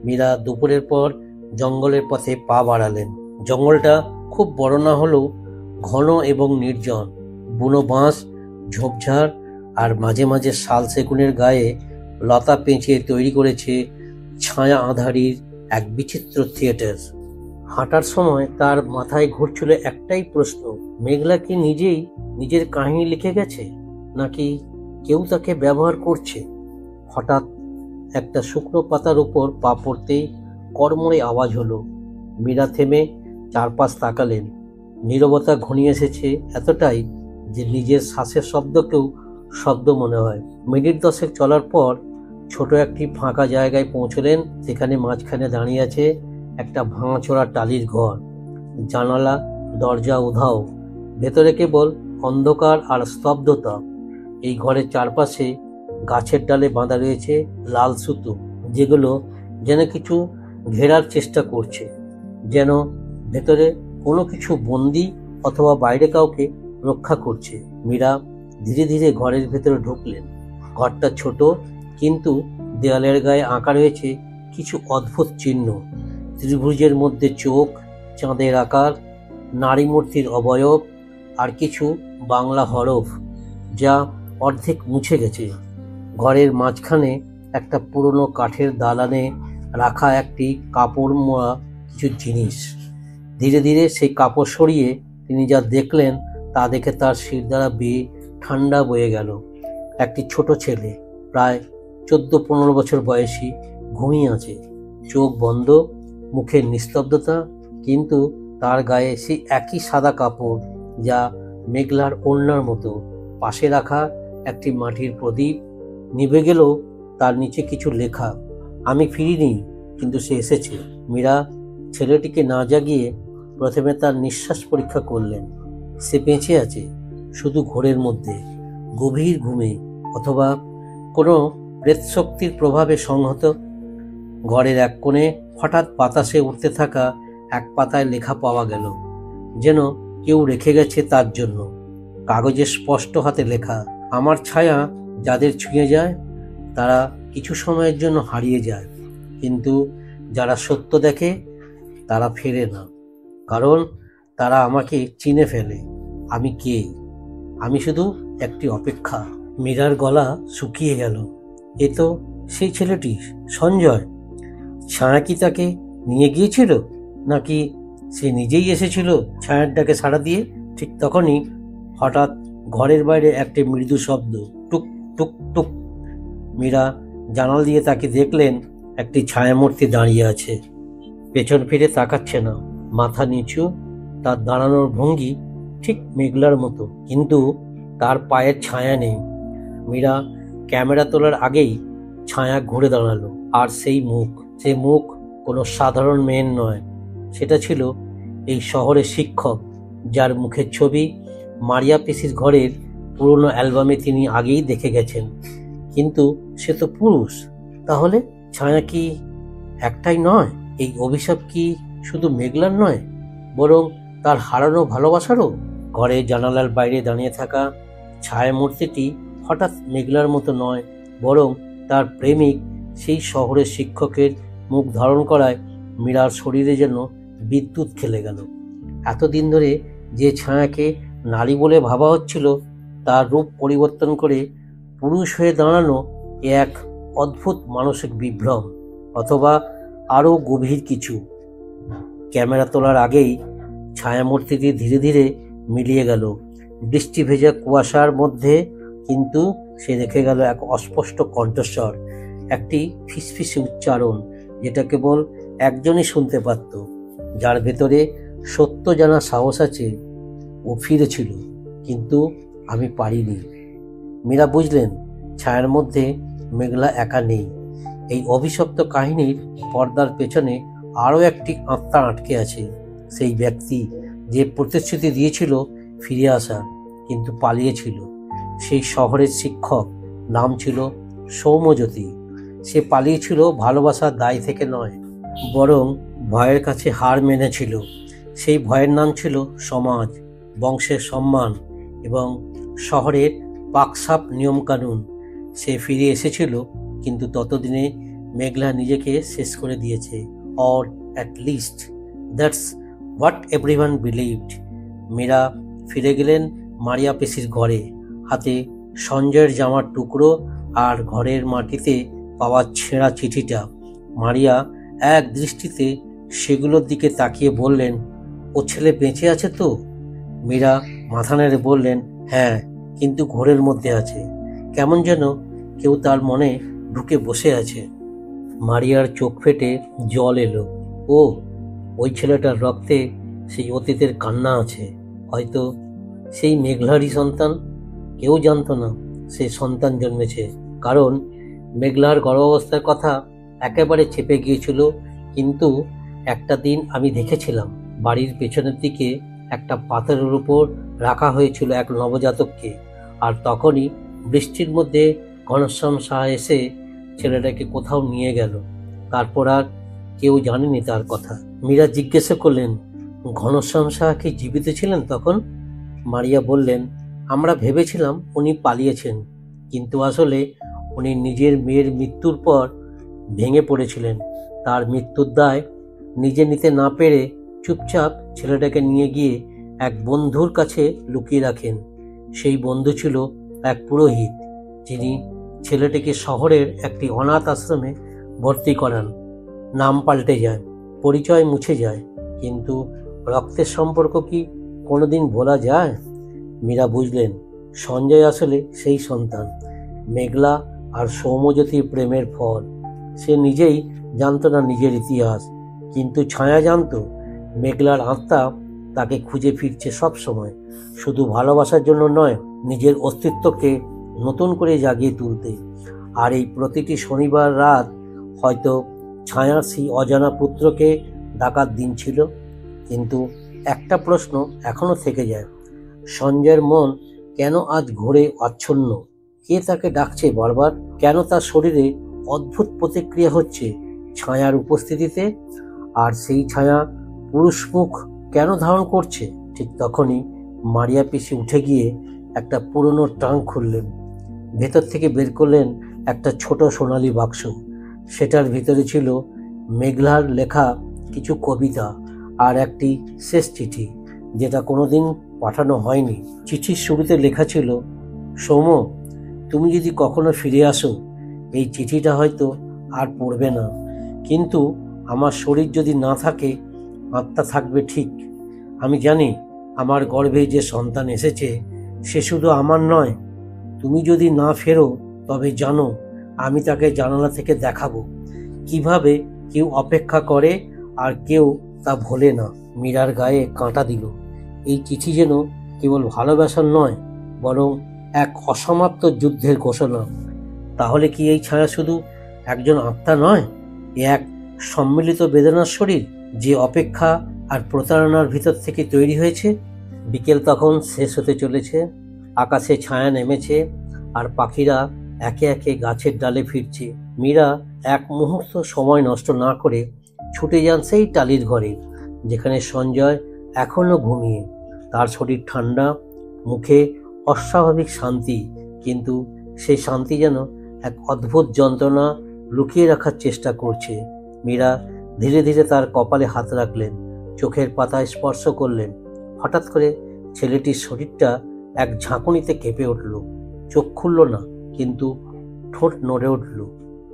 A: মীরা দুপুরের পর জঙ্গলের পথে পা বাড়ালেন। জঙ্গলটা খুব বড় না হলেও ঘন এবং নির্জন। বুনো বাঁশ, ঝোপঝাড় আর মাঝে মাঝে শাল সেগুনের গায়ে লতা পেঁচিয়ে তৈরি করেছে ছায়া আঁধারির এক বিচিত্র থিয়েটার। হাঁটার সময় তার মাথায় ঘুরছিল একটাই প্রশ্ন, মেঘলা কি নিজেই নিজের কাহিনী লিখে গেছে, নাকি কেউ তাকে ব্যবহার করছে? হঠাৎ একটা শুকনো পাতার উপর পা পড়তেই কড়মড়ে আওয়াজ হলো। মীরা থেমে চারপাশ তাকালেন। নীরবতা ঘনিয়ে এসেছে এতটাই যে নিজের শ্বাসের শব্দকেও শব্দ মনে হয়। মিনিট 10 চলার পর ছোট একটি ফাঁকা জায়গায় পৌঁছলেন। সেখানে মাঝখানে দাঁড়িয়ে আছে একটা ভাঙাচোরা টালির ঘর। জানালা দরজা উধাও, ভেতরে কেবল অন্ধকার আর স্তব্ধতা। এই ঘরের চারপাশে গাছের ডালে বাঁধা রয়েছে লাল সুতো, যেগুলো যেন কিছু ঘেরার চেষ্টা করছে, যেন ভেতরে কোনো কিছু বন্দি অথবা বাইরে কাউকে রক্ষা করছে। মীরা ধীরে ধীরে ঘরের ভেতরে ঢুকলেন। ঘরটা ছোট, কিন্তু দেয়ালের গায়ে আঁকা রয়েছে কিছু অদ্ভুত চিহ্ন। ত্রিভুজের মধ্যে চোখ, চাঁদের আকার, নারী মূর্তির অবয়ব আর কিছু বাংলা হরফ, যা অর্ধেক মুছে গেছে। ঘরের মাঝখানে একটা পুরনো কাঠের দালানে রাখা একটি কাপড় মোড়া কিছু জিনিস। ধীরে ধীরে সেই কাপড় সরিয়ে তিনি যা দেখলেন তা দেখে তার শির দ্বারা বেয়ে ঠান্ডা বয়ে গেল। একটি ছোট ছেলে, প্রায় 14-15 বছর বয়সী, ঘুমিয়ে আছে। চোখ বন্ধ, মুখের নিস্তব্ধতা, কিন্তু তার গায়ে সেই একই সাদা কাপড় যা মেঘলার ওড়নার মতো। পাশে রাখা একটি মাটির প্রদীপ নিভে গেলেও তার নিচে কিছু লেখা। আমি ফিরিনি, কিন্তু সে এসেছে। মীরা ছেলেটিকে না জাগিয়ে প্রথমে তার নিঃশ্বাস পরীক্ষা করলেন। সে বেঁচে আছে, শুধু ঘোরের মধ্যে, গভীর ঘুমে, অথবা কোনো প্রেতশক্তির প্রভাবে সংহত। ঘরের এক কোণে হঠাৎ বাতাসে উঠতে থাকা এক পাতায় লেখা পাওয়া গেল, যেন কেউ রেখে গেছে তার জন্য। কাগজে স্পষ্ট হাতে লেখা, আমার ছায়া যাদের ছুঁয়ে যায় তারা কিছু সময়ের জন্য হারিয়ে যায়, কিন্তু যারা সত্য দেখে তারা ফেরে না, কারণ তারা আমাকে চিনে ফেলে। আমি কে? আমি শুধু একটি অপেক্ষা। মীরার গলা শুকিয়ে গেল। এ তো সেই ছেলেটি, সঞ্জয়। ছায়া কি তাকে নিয়ে গিয়েছিল, নাকি সে নিজেই এসেছিল ছায়ার ডাকে সাড়া দিয়ে? ঠিক তখনই হঠাৎ ঘরের বাইরে একটি মৃদু শব্দ, টুক টুক টুক। মীরা জানাল দিয়ে তাকে দেখলেন একটি ছায়ামূর্তি দাঁড়িয়ে আছে। পেছন ফিরে তাকাচ্ছে না, মাথা নিচু। তার দাঁড়ানোর ভঙ্গি ঠিক মেঘলার মতো, কিন্তু তার পায়ের ছায়া নেই। মীরা ক্যামেরা তোলার আগেই ছায়া ঘুরে দাঁড়ালো, আর সেই মুখ কোনো সাধারণ মেয়ের নয়। সেটা ছিল এই শহরের শিক্ষক, যার মুখের ছবি মারিয়া পিসির ঘরের পুরনো অ্যালবামে তিনি আগেই দেখে গেছেন। কিন্তু সে তো পুরুষ। তাহলে ছায়া কি একটাই নয়? এই অভিশাপ কি শুধু মেঘলার নয়, বরং তার হারানো ভালোবাসারও? ঘরের জানালার বাইরে দাঁড়িয়ে থাকা ছায়ামূর্তিটি হঠাৎ মেঘলার মতো নয়, বরং তার প্রেমিক, সেই শহরের শিক্ষকের মুখ ধারণ করায় মীরার শরীরে যেন বিদ্যুৎ খেলে গেল। এতদিন ধরে যে ছায়াকে নারী বলে ভাবা হচ্ছিল, তার রূপ পরিবর্তন করে পুরুষ হয়ে দাঁড়ানো এক অদ্ভুত মানসিক বিভ্রম, অথবা আরও গভীর কিছু। ক্যামেরা তোলার আগেই ছায়ামূর্তিটি ধীরে ধীরে মিলিয়ে গেল বৃষ্টি ভেজা কুয়াশার মধ্যে, কিন্তু সে রেখে গেল এক অস্পষ্ট কণ্ঠস্বর, একটি ফিসফিসে উচ্চারণ, যেটা কেবল একজনই শুনতে পারত, যার ভেতরে সত্য জানার সাহস আছে। ও ফিরেছিল, কিন্তু আমি পারিনি। মীরা বুঝলেন ছায়ার মধ্যে মেঘলা একা নেই। এই অভিশপ্ত কাহিনীর পর্দার পেছনে আরও একটি আত্মা আটকে আছে। সেই ব্যক্তি যে প্রতিশ্রুতি দিয়েছিল ফিরে আসার, কিন্তু পালিয়েছিল। সেই শহরের শিক্ষক, নাম ছিল সৌম্যজ্যোতি। সে পালিয়েছিল ভালোবাসার দায় থেকে নয়, বরং ভয়ের কাছে হার মেনেছিল। সেই ভয়ের নাম ছিল সমাজ, বংশের সম্মান এবং শহরের পাকসাপ নিয়মকানুন। সে ফিরে এসেছিল, কিন্তু ততদিনে মেঘলা নিজেকে শেষ করে দিয়েছে। Or at least that's what everyone believed. Meera ফিরে গেলেন মারিয়া পিসির ঘরে, হাতে সঞ্জয়ের জামার টুকরো আর ঘরের মাটিতে পাওয়া ছেঁড়া চিঠিটা। মারিয়া এক দৃষ্টিতে সেগুলোর দিকে তাকিয়ে বললেন, ও ছেলে বেঁচে আছে তো? মীরা মাথা নেড়ে বললেন, হ্যাঁ, কিন্তু ঘোরের মধ্যে আছে। কেমন যেন কেউ তার মনে ঢুকে বসে আছে। মারিয়ার চোখ ফেটে জল এলো। ও, ওই ছেলেটার রক্তে সেই অতীতের কান্না আছে। হয়তো সেই মেঘলারই সন্তান। কেউ জানতো না সে সন্তান জন্মেছে, কারণ মেঘলার গর্ভাবস্থার কথা একেবারে চেপে গিয়েছিল। কিন্তু একটা দিন আমি দেখেছিলাম বাড়ির পেছনের দিকে একটা পাথরের উপর রাখা হয়েছিল এক নবজাতককে, আর তখনই বৃষ্টির মধ্যে ঘনশ্যাম সাহা এসে ছেলেটাকে কোথাও নিয়ে গেল। তারপর আর কেউ জানেনি তার কথা। মীরা জিজ্ঞাসা করলেন, ঘনশ্যাম সাহা কি জীবিত ছিলেন তখন? মারিয়া বললেন, আমরা ভেবেছিলাম উনি পালিয়েছেন, কিন্তু আসলে উনি নিজের মেয়ের মৃত্যুর পর ভেঙে পড়েছিলেন। তার মৃত্যুর দায় নিজে নিতে না পেরে চুপচাপ ছেলেটাকে নিয়ে গিয়ে এক বন্ধুর কাছে লুকিয়ে রাখেন। সেই বন্ধু ছিল এক পুরোহিত, যিনি ছেলেটিকে শহরের একটি অনাথ আশ্রমে ভর্তি করান। নাম পাল্টে যায়, পরিচয় মুছে যায়, কিন্তু রক্তের সম্পর্ক কি কোনোদিন ভোলা যায়? মীরা বুঝলেন সঞ্জয় আসলে সেই সন্তান, মেঘলা আর সৌম্যজ্যোতির প্রেমের ফল। সে নিজেই জানতো না নিজের ইতিহাস, কিন্তু ছায়া জানতো মেঘলার আত্মা তাকে খুঁজে ফিরছে সব সময়, শুধু ভালোবাসার জন্য নয়, নিজের অস্তিত্বকে নতুন করে জাগিয়ে তুলতে। আর এই প্রতিটি শনিবার রাত হয়তো ছায়ার সেই অজানা পুত্রকে ডাকার দিন ছিল। কিন্তু একটা প্রশ্ন এখনো থেকে যায়, সঞ্জয়ের মন কেন আজ ঘোরে আচ্ছন্ন? কে তাকে ডাকছে বারবার? কেন তার শরীরে অদ্ভুত প্রতিক্রিয়া হচ্ছে ছায়ার উপস্থিতিতে? আর সেই ছায়া পুরুষ মুখ কেন ধারণ করছে? ঠিক তখনই মারিয়া পিসি উঠে গিয়ে একটা পুরনো ট্রাঙ্ক খুললেন, ভেতর থেকে বের করলেন একটা ছোট সোনালী বাক্স। সেটার ভিতরে ছিল মেঘলার লেখা কিছু কবিতা আর একটি শেষ চিঠি, যেটা কোনোদিন পাঠানো হয়নি। চিঠির শুরুতে লেখা ছিল, সৌম, তুমি যদি কখনো ফিরে আসো, এই চিঠিটা হয়তো আর পড়বে না, কিন্তু আমার শরীর যদি না থাকে, আত্মা থাকবে ঠিক। আমি জানি আমার গর্ভে যে সন্তান এসেছে সে শুধু আমার নয়। তুমি যদি না ফেরো, তবে জানো আমি তাকে জানালা থেকে দেখাবো কিভাবে কেউ অপেক্ষা করে আর কেউ তা ভোলে না। মীরার গায়ে কাঁটা দিল। এই চিঠি যেন কেবল ভালোবাসার নয়, বরং এক অসমাপ্ত যুদ্ধের ঘোষণা। তাহলে কি এই ছায়া শুধু একজন আত্মা নয়, এ এক সম্মিলিত বেদনার শরীর, যে অপেক্ষা আর প্রতারণার ভিতর থেকে তৈরি হয়েছে? বিকেল তখন শেষ হতে চলেছে, আকাশে ছায়া নেমেছে আর পাখিরা একে একে গাছের ডালে ফিরছে। মীরা এক মুহূর্ত সময় নষ্ট না করে ছুটে যান সেই টালির ঘরে, যেখানে সঞ্জয় এখনো ঘুমিয়ে। তার শরীর ঠান্ডা, মুখে অস্বাভাবিক শান্তি, কিন্তু সেই শান্তি যেন এক অদ্ভুত যন্ত্রণা লুকিয়ে রাখার চেষ্টা করছে। মীরা ধীরে ধীরে তার কপালে হাত রাখলেন, চোখের পাতায় স্পর্শ করলেন। হঠাৎ করে ছেলেটির শরীরটা এক ঝাঁকুনিতে কেঁপে উঠল। চোখ খুলল না, কিন্তু ঠোঁট নড়ে উঠল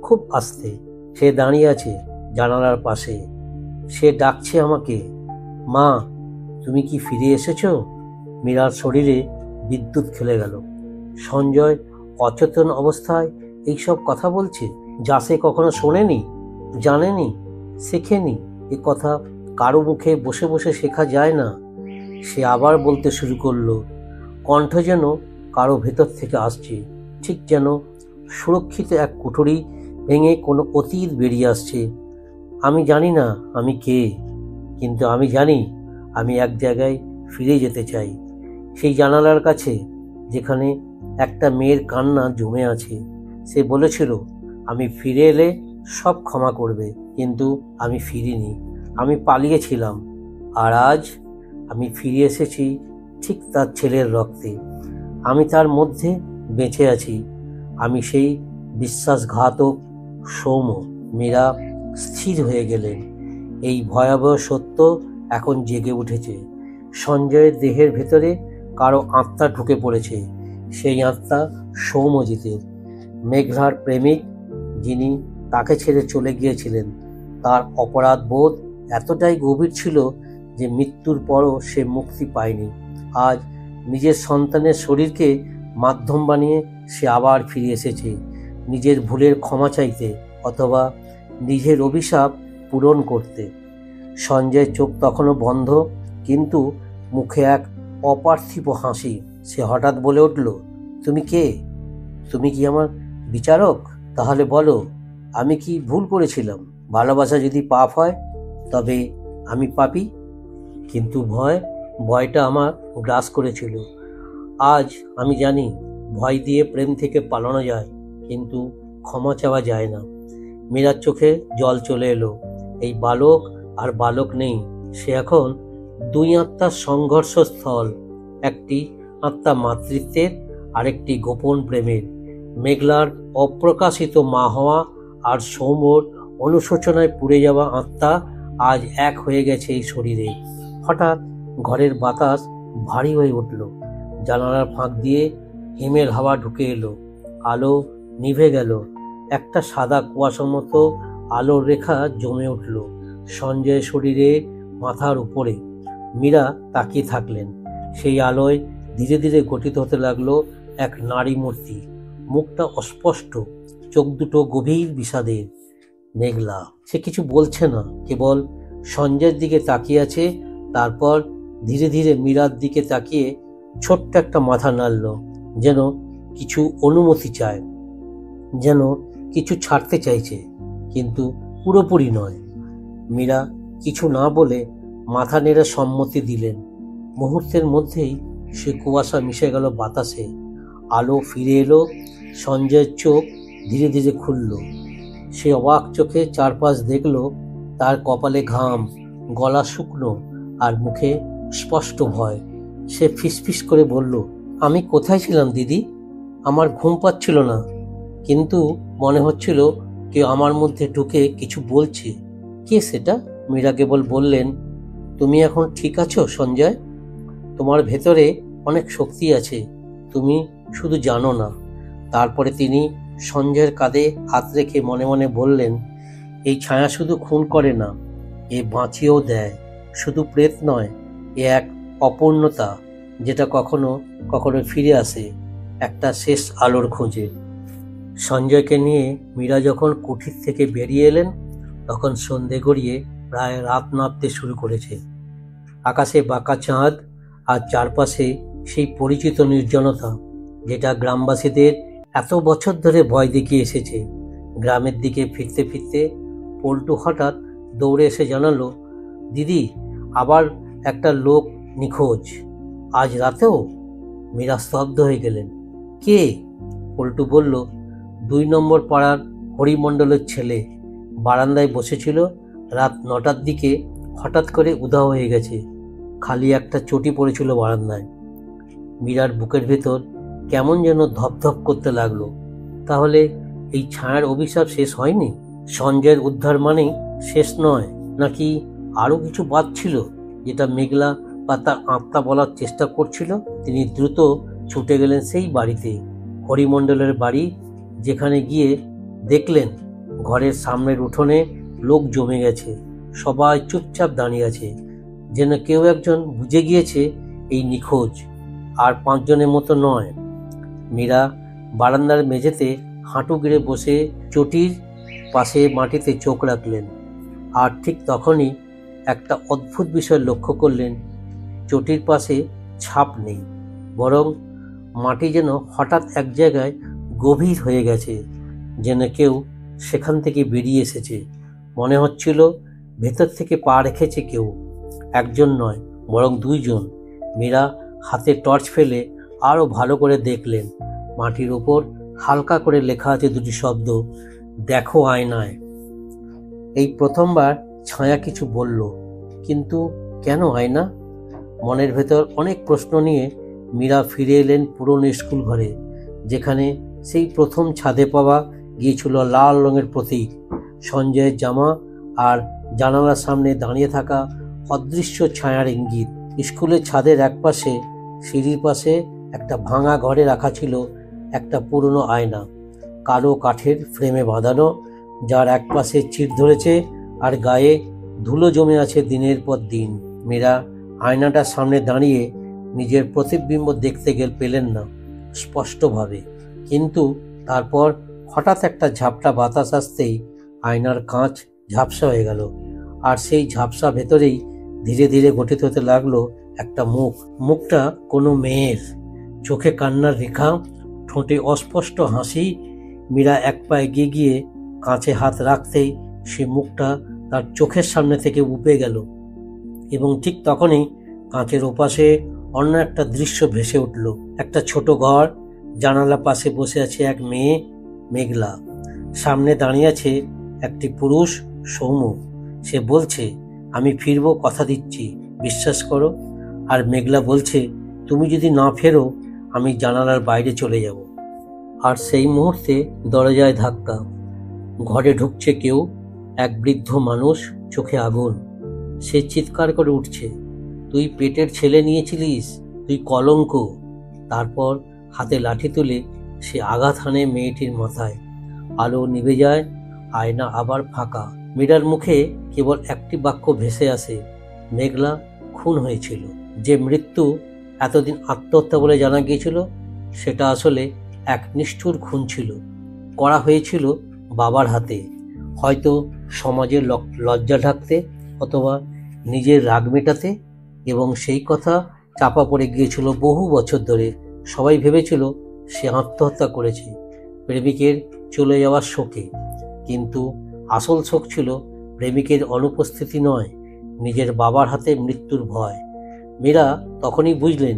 A: খুব আস্তে। সে দাঁড়িয়ে আছে জানালার পাশে। সে ডাকছে আমাকে, মা, তুমি কি ফিরে এসেছো? মীরার শরীরে বিদ্যুৎ খেলে গেল। সঞ্জয় অচেতন অবস্থায় এইসব কথা বলছে, যা সে কখনো শোনেনি, জানেনি, শেখেনি। এ কথা কারো মুখে বসে বসে শেখা যায় না। সে আবার বলতে শুরু করলো, কণ্ঠ যেন কারো ভেতর থেকে আসছে, ঠিক যেন সুরক্ষিত এক কুঠুরি ভেঙে কোনো অতীত বেরিয়ে আসছে। আমি জানি না আমি কে, কিন্তু আমি জানি আমি এক জায়গায় ফিরে যেতে চাই, সেই জানালার কাছে যেখানে একটা মেয়ের কান্না জমে আছে। সে বলেছিল আমি ফিরে এলে সব ক্ষমা করবে, কিন্তু আমি ফিরিনি, আমি পালিয়েছিলাম। আর আজ আমি ফিরে এসেছি ঠিক তার ছেলের রক্তে। আমি তার মধ্যে বেঁচে আছি। আমি সেই বিশ্বাসঘাতক সৌম। মীরা স্থির হয়ে গেলেন। এই ভয়াবহ সত্য এখন জেগে উঠেছে। সঞ্জয়ের দেহের ভেতরে কারো আত্মা ঢুকে পড়েছে। সেই আত্মা সৌম্যজিতের, মেঘলার প্রেমিক, যিনি তাকে ছেড়ে চলে গিয়েছিলেন। তার অপরাধ বোধ এতটাই গভীর ছিল যে মৃত্যুর পরও সে মুক্তি পায়নি। আজ নিজের সন্তানের শরীরকে মাধ্যম বানিয়ে সে আবার ফিরে এসেছে, নিজের ভুলের ক্ষমা চাইতে, অথবা নিজের অভিশাপ পূরণ করতে। সঞ্জয়ের চোখ তখনও বন্ধ, কিন্তু মুখে এক অপার্থিব হাসি। সে হঠাৎ বলে উঠল, তুমি কে? তুমি কি আমার বিচারক? তাহলে বলো, আমি কি ভুল করেছিলাম? ভালোবাসা যদি পাপ হয়, তবে আমি পাপী। কিন্তু ভয়টা আমার গ্রাস করেছিল। আজ আমি জানি ভয় দিয়ে প্রেম থেকে পালানো যায়, কিন্তু ক্ষমা চাওয়া যায় না। মীরার চোখে জল চলে এলো। এই বালক আর বালক নেই, সে এখন দুই আত্মার সংঘর্ষ স্থল। একটি আত্মা মাতৃত্বের, আরেকটি গোপন প্রেমের। মেঘলার অপ্রকাশিত মা হওয়া আর সৌম্যর অনুশোচনায় পুড়ে যাওয়া আত্মা আজ এক হয়ে গেছে এই শরীরে। হঠাৎ ঘরের বাতাস ভারী হয়ে উঠল। জানালার ফাঁক দিয়ে হিমেল হাওয়া ঢুকে এলো। আলো নিভে গেল। একটা সাদা কুয়াশার মতো আলোর রেখা জমে উঠল সঞ্জয়ের শরীরে, মাথার উপরে। মীরা তাকিয়ে থাকলেন। সেই আলোয় ধীরে ধীরে গঠিত হতে লাগলো এক নারী মূর্তি। মুখটা অস্পষ্ট, চোখ দুটো গভীর বিষাদের। মেঘলা। সে কিছু বলছে না, কেবল সঞ্জয়ের দিকে তাকিয়ে আছে। তারপর ধীরে ধীরে মীরার দিকে তাকিয়ে ছোট্ট একটা মাথা নাড়ল, যেন কিছু অনুমতি চায়, যেন কিছু ছাড়তে চাইছে, কিন্তু পুরোপুরি নয়। মীরা কিছু না বলে মাথা নেড়ে সম্মতি দিলেন। মুহূর্তের মধ্যেই সে কুয়াশা মিশে গেল বাতাসে। আলো ফিরে এলো। সঞ্জয়ের চোখ ধীরে ধীরে খুলল। সে অবাক চোখে চারপাশ দেখল। তার কপালে ঘাম, গলা শুকনো, আর মুখে স্পষ্ট ভয়। সে ফিসফিস করে বলল, আমি কোথায় ছিলাম দিদি? আমার ঘুম পাচ্ছিল না, কিন্তু মনে হচ্ছিল কেউ আমার মধ্যে ঢুকে কিছু বলছে। কে সেটা? মীরা কেবল বললেন, তুমি এখন ঠিক আছো সঞ্জয়? তোমার ভেতরে অনেক শক্তি আছে, তুমি শুধু জানো না। তারপরে তিনি সঞ্জয়ের কাঁধে হাত রেখে মনে মনে বললেন, এই ছায়া শুধু খুন করে না, এ বাঁচিয়েও দেয়। শুধু প্রেত নয়, এ এক অপূর্ণতা, যেটা কখনো কখনো ফিরে আসে একটা শেষ আলোর খোঁজে। সঞ্জয়কে নিয়ে মীরা যখন কুঠির থেকে বেরিয়ে এলেন, তখন সন্ধে গড়িয়ে প্রায় রাত নামতে শুরু করেছে। আকাশে বাঁকা চাঁদ, আর চারপাশে সেই পরিচিত নির্জনতা, যেটা গ্রামবাসীদের এত বছর ধরে ভয় দেখিয়ে এসেছে। গ্রামের দিকে ফিরতে ফিরতে পল্টু হঠাৎ দৌড়ে এসে জানালো, দিদি, আবার একটা লোক নিখোঁজ, আজ রাতেও। মীরা স্তব্ধ হয়ে গেলেন। কে? পল্টু বলল, 2 নম্বর পাড়ার হরিমণ্ডলের ছেলে। বারান্দায় বসেছিল, রাত 9টার দিকে হঠাৎ করে উধাও হয়ে গেছে। খালি একটা চটি পড়েছিল বারান্দায়। মীরার বুকের ভেতর কেমন যেন ধপধপ করতে লাগলো। তাহলে এই ছায়ার অভিশাপ শেষ হয়নি? সঞ্জয়ের উদ্ধার মানেই শেষ নয়, নাকি আরো কিছু বাদ ছিল, যেটা মেঘলা বা তার আত্মা বলার চেষ্টা করছিল? তিনি দ্রুত ছুটে গেলেন সেই বাড়িতে, হরিমণ্ডলের বাড়ি, যেখানে গিয়ে দেখলেন ঘরের সামনের উঠোনে লোক জমে গেছে। সবাই চুপচাপ দাঁড়িয়ে আছে, যেন কেউ একজন বুঝে গিয়েছে এই নিখোঁজ আর 5 জনের মতো নয়। মীরা বারান্দার মেঝেতে হাঁটু গেড়ে বসে চটির পাশে মাটিতে চোখ রাখলেন। আর ঠিক তখনই একটা অদ্ভুত বিষয় লক্ষ্য করলেন। চটির পাশে ছাপ নেই, বরং মাটি যেন হঠাৎ এক জায়গায় গভীর হয়ে গেছে, যেন কেউ সেখান থেকে বেরিয়ে এসেছে। মনে হচ্ছিল ভেতর থেকে পা রেখেছে কেউ, একজন নয় বরং 2 জন। মীরা হাতে টর্চ ফেলে আরো ভালো করে দেখলেন। মাটির ওপর হালকা করে লেখা আছে 2টি শব্দ, দেখো আয়নায়। এই প্রথমবার ছায়া কিছু বলল, কিন্তু কেন আয়না? মনের ভেতর অনেক প্রশ্ন নিয়ে মীরা ফিরে এলেন পুরনো স্কুল ঘরে, যেখানে সেই প্রথম ছাদে পাওয়া গিয়েছিল লাল রঙের প্রতীক, সঞ্জয়ের জামা, আর জানালার সামনে দাঁড়িয়ে থাকা অদৃশ্য ছায়ার ইঙ্গিত। স্কুলের ছাদের একপাশে সিঁড়ির পাশে একটা ভাঙা ঘরে রাখা ছিল একটা পুরনো আয়না, কালো কাঠের ফ্রেমে বাঁধানো, যার একপাশে চিড় ধরেছে আর গায়ে ধুলো জমে আছে দিনের পর দিন। মীরা আয়নাটার সামনে দাঁড়িয়ে নিজের প্রতিবিম্ব দেখতে পেলেন না স্পষ্টভাবে, কিন্তু তারপর হঠাৎ একটা ঝাপটা বাতাস আসতেই আয়নার কাঁচ ঝাপসা হয়ে গেল, আর সেই ঝাপসা ভেতরেই ধীরে ধীরে গঠিত হতে লাগলো একটা মুখ। মুখটা কোনো মেয়ের, চোখে কান্নার রেখা, ঠোঁটে অস্পষ্ট হাসি। মীরা এক পা এগিয়ে গিয়ে কাঁচে হাত রাখতেই সে মুখটা তার চোখের সামনে থেকে উপে গেল, এবং ঠিক তখনই কাঁচের ওপাশে অন্য একটা দৃশ্য ভেসে উঠল। একটা ছোট ঘর, জানালা পাশে বসে আছে এক মেয়ে, মেঘলা। সামনে দাঁড়িয়ে আছে একটি পুরুষ, সৌম্য। সে বলছে, আমি ফিরবো, কথা দিচ্ছি, বিশ্বাস করো। আর মেঘলা বলছে, তুমি যদি না ফেরো, আমি জানালার বাইরে চলে যাব। আর সেই মুহূর্তে দরজায় ধাক্কা। ঘরে ঢুকছে কেউ, এক বৃদ্ধ মানুষ, চোখে আগুন। সে চিৎকার করে উঠছে, তুই পেটের ছেলে নিয়েছিলিস, তুই কলঙ্ক। তারপর হাতে লাঠি তুলে সে আঘাত হানে মেয়েটির মাথায়। আলো নিভে যায়, আয়না আবার ফাঁকা। মীরার মুখে কেবল একটি বাক্য ভেসে আসে, মেঘলা খুন হয়েছিল। যে মৃত্যু এতদিন আত্মহত্যা বলে জানা গিয়েছিল, সেটা আসলে এক নিষ্ঠুর খুন ছিল, করা হয়েছিল বাবার হাতে। হয়তো সমাজের লজ্জা ঢাকতে অথবা নিজের রাগ মেটাতে, এবং সেই কথা চাপা পড়ে গিয়েছিল বহু বছর ধরে। সবাই ভেবেছিল সে আত্মহত্যা করেছে প্রেমিকের চলে যাওয়ার শোকে, কিন্তু আসল শোক ছিল প্রেমিকের অনুপস্থিতি নয়, নিজের বাবার হাতে মৃত্যুর ভয়। মীরা তখনই বুঝলেন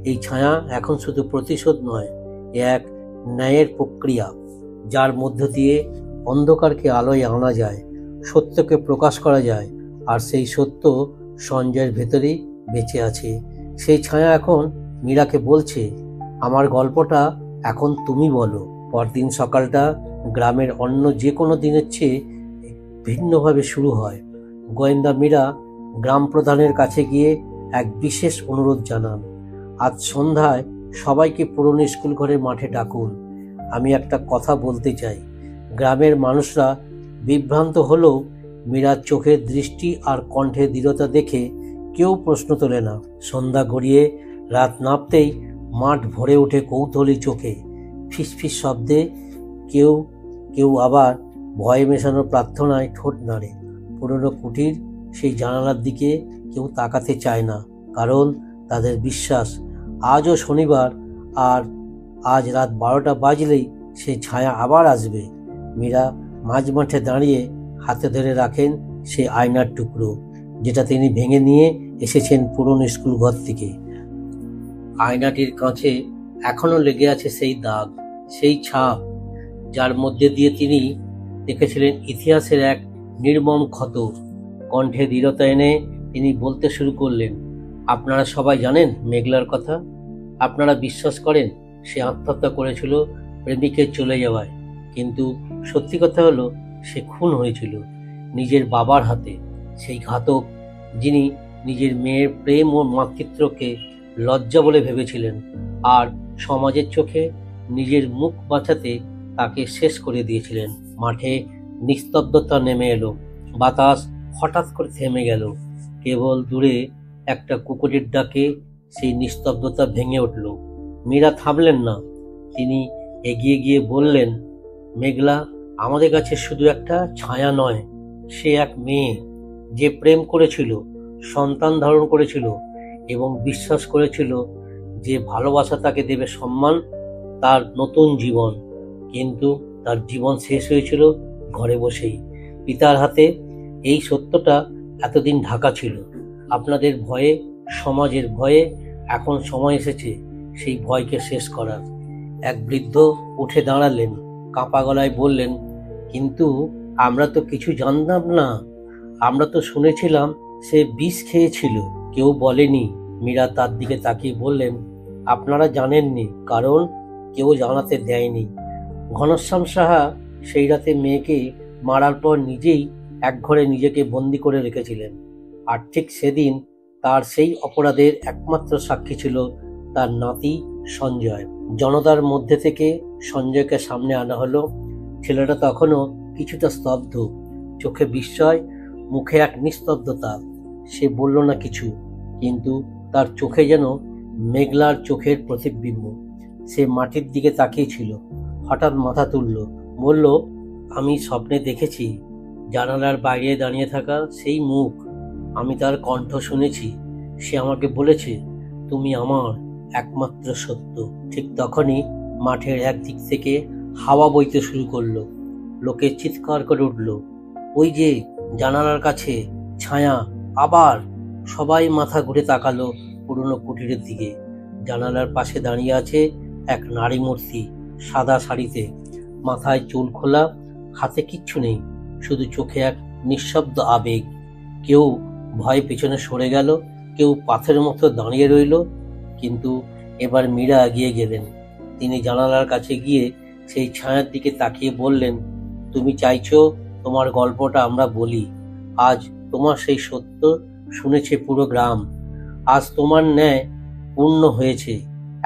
A: এই ছায়া এখন শুধু প্রতিশোধ নয়, এক ন্যায়ের প্রক্রিয়া যার মধ্য দিয়ে অন্ধকারকে আলোয় আনা যায়, সত্যকে প্রকাশ করা যায়। আর সেই সত্য সঞ্জয়ের ভেতরেই বেঁচে আছে। সেই ছায়া এখন মীরাকে বলছে, আমার গল্পটা এখন তুমি বলো। পরদিন সকালটা গ্রামের অন্য যে কোনো দিনের চেয়ে ভিন্নভাবে শুরু হয়। গোয়েন্দা মীরা গ্রাম প্রধানের কাছে গিয়ে এক বিশেষ অনুরোধ জানান, আজ সন্ধ্যায় সবাইকে পুরনো স্কুল ঘরের মাঠে ডাকুন, আমি একটা কথা বলতে চাই। গ্রামের মানুষরা বিভ্রান্ত হলেও মীরার চোখের দৃষ্টি আর কণ্ঠের দৃঢ়তা দেখে কেউ প্রশ্ন তোলে না। সন্ধ্যা গড়িয়ে রাত নামতেই মাঠ ভরে ওঠে কৌতূহলী চোখে, ফিসফিস শব্দে, কেউ কেউ আবার ভয়ে মেশানো প্রার্থনায় ঠোঁট নাড়ে। পুরনো কুটির সেই জানালার দিকে কেউ তাকাতে চায় না, কারণ তাদের বিশ্বাস আজও শনিবার, আর আজ রাত 12টা বাজলেই সেই ছায়া আবার আসবে। মীরা মাঝ মাঠে দাঁড়িয়ে হাতে ধরে রাখেন সেই আয়নার টুকরো, যেটা তিনি ভেঙে নিয়ে এসেছেন পুরনো স্কুল ঘর থেকে। আয়নাটির কাছে এখনো লেগে আছে সেই দাগ, সেই ছাপ, যার মধ্যে দিয়ে তিনি দেখেছিলেন ইতিহাসের এক নির্মম ক্ষত। কণ্ঠে দৃঢ়তা এনে তিনি বলতে শুরু করলেন, আপনারা সবাই জানেন মেঘলার কথা। আপনারা বিশ্বাস করেন সে আত্মহত্যা করেছিল প্রেমিকের চলে যাওয়ায়, কিন্তু সত্যি কথা হলো সে খুন হয়েছিল নিজের বাবার হাতে। সেই ঘাতক, যিনি নিজের মেয়ের প্রেম ও মাতৃত্বকে লজ্জা বলে ভেবেছিলেন, আর সমাজের চোখে নিজের মুখ বাঁচাতে তাকে শেষ করে দিয়েছিলেন। মাঠে নিস্তব্ধতা নেমে এলো, বাতাস হঠাৎ করে থেমে গেল, কেবল দূরে একটা কুকুরের ডাকে সেই নিস্তব্ধতা ভেঙে উঠল। মীরা থামলেন না, তিনি এগিয়ে গিয়ে বললেন, মেঘলা আমাদের কাছে শুধু একটা ছায়া নয়, সে এক মেয়ে যে প্রেম করেছিল, সন্তান ধারণ করেছিল এবং বিশ্বাস করেছিল যে ভালোবাসা তাকে দেবে সম্মান, তার নতুন জীবন। কিন্তু তার জীবন শেষ হয়েছিল ঘরে বসেই, পিতার হাতে। এই সত্যটা এতদিন ঢাকা ছিল আপনাদের ভয়ে, সমাজের ভয়ে। এখন সময় এসেছে সেই ভয়কে শেষ করার। এক বৃদ্ধ উঠে দাঁড়ালেন, কাঁপা গলায় বললেন, কিন্তু আমরা তো কিছু জানতাম না, আমরা তো শুনেছিলাম সে বিষ খেয়েছিল, কেউ বলেনি। মীরা তার দিকে তাকিয়ে বললেন, আপনারা জানেননি কারণ কেউ জানাতে দেয়নি। ঘনশ্যাম সাহা সেই রাতে মেয়েকে মারার পর নিজেই একঘরে নিজেকে বন্দি করে রেখেছিলেন, আর ঠিক সেদিন তার সেই অপরাধের একমাত্র সাক্ষী ছিল তার নাতি সঞ্জয়। জনতার মধ্যে থেকে সঞ্জয়কে সামনে আনা হলো। ছেলেটা তখনও কিছুটা স্তব্ধ, চোখে বিস্ময়, মুখে এক নিস্তব্ধতা। সে বলল না কিছু, কিন্তু তার চোখে যেন মেঘলার চোখের প্রতিবিম্ব। সে মাটির দিকে তাকিয়েছিল, হঠাৎ মাথা তুলল, বলল, আমি স্বপ্নে দেখেছি জানালার বাইরে দাঁড়িয়ে থাকা সেই মুখ, আমি তার কণ্ঠ শুনেছি। সে আমাকে বলেছে, তুমি আমার একমাত্র সত্য। ঠিক তখনই মাঠের একদিক থেকে হাওয়া বইতে শুরু করলো। লোকে চিৎকার করে উঠল, ওই যে জানালার কাছে ছায়া আবার! সবাই মাথা ঘুরে তাকালো পুরনো কুটিরের দিকে। জানালার পাশে দাঁড়িয়ে আছে এক নারী মূর্তি, সাদা শাড়িতে, মাথায় চুল খোলা, হাতে কিচ্ছু নেই, শুধু চোখে এক নিঃশব্দ আবেগ। কেউ ভয়ে পেছনে সরে গেল, কেউ পাথরের মতো দাঁড়িয়ে রইল। কিন্তু এবার মীরা এগিয়ে গেলেন। তিনি জানালার কাছে গিয়ে সেই ছায়ার দিকে তাকিয়ে বললেন, তুমি চাইছো তোমার গল্পটা আমরা বলি। আজ তোমার সেই সত্য শুনেছে পুরো গ্রাম। আজ তোমার ন্যায় পূর্ণ হয়েছে,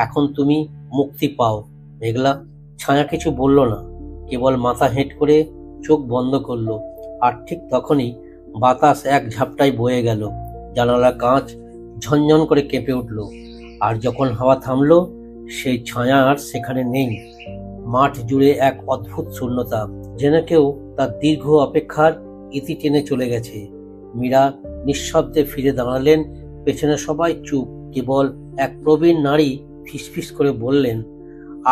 A: এখন তুমি মুক্তি পাও। মেঘলা ছায়া কিছু বলল না, কেবল মাথা হেঁট করে চোখ বন্ধ করলো। আর ঠিক তখনই বাতাস এক ঝাপটায় বয়ে গেল, জানালার কাঁচ ঝনঝন করে কেঁপে উঠল। আর যখন হাওয়া থামলো, সেই ছায়া আর সেখানে নেই। মাঠ জুড়ে এক অদ্ভুত শূন্যতা, যেন কেউ তার দীর্ঘ অপেক্ষার ইতি টেনে চলে গেছে। মীরা নিঃশব্দে ফিরে দাঁড়ালেন। পেছনে সবাই চুপ, কেবল এক প্রবীণ নারী ফিসফিস করে বললেন,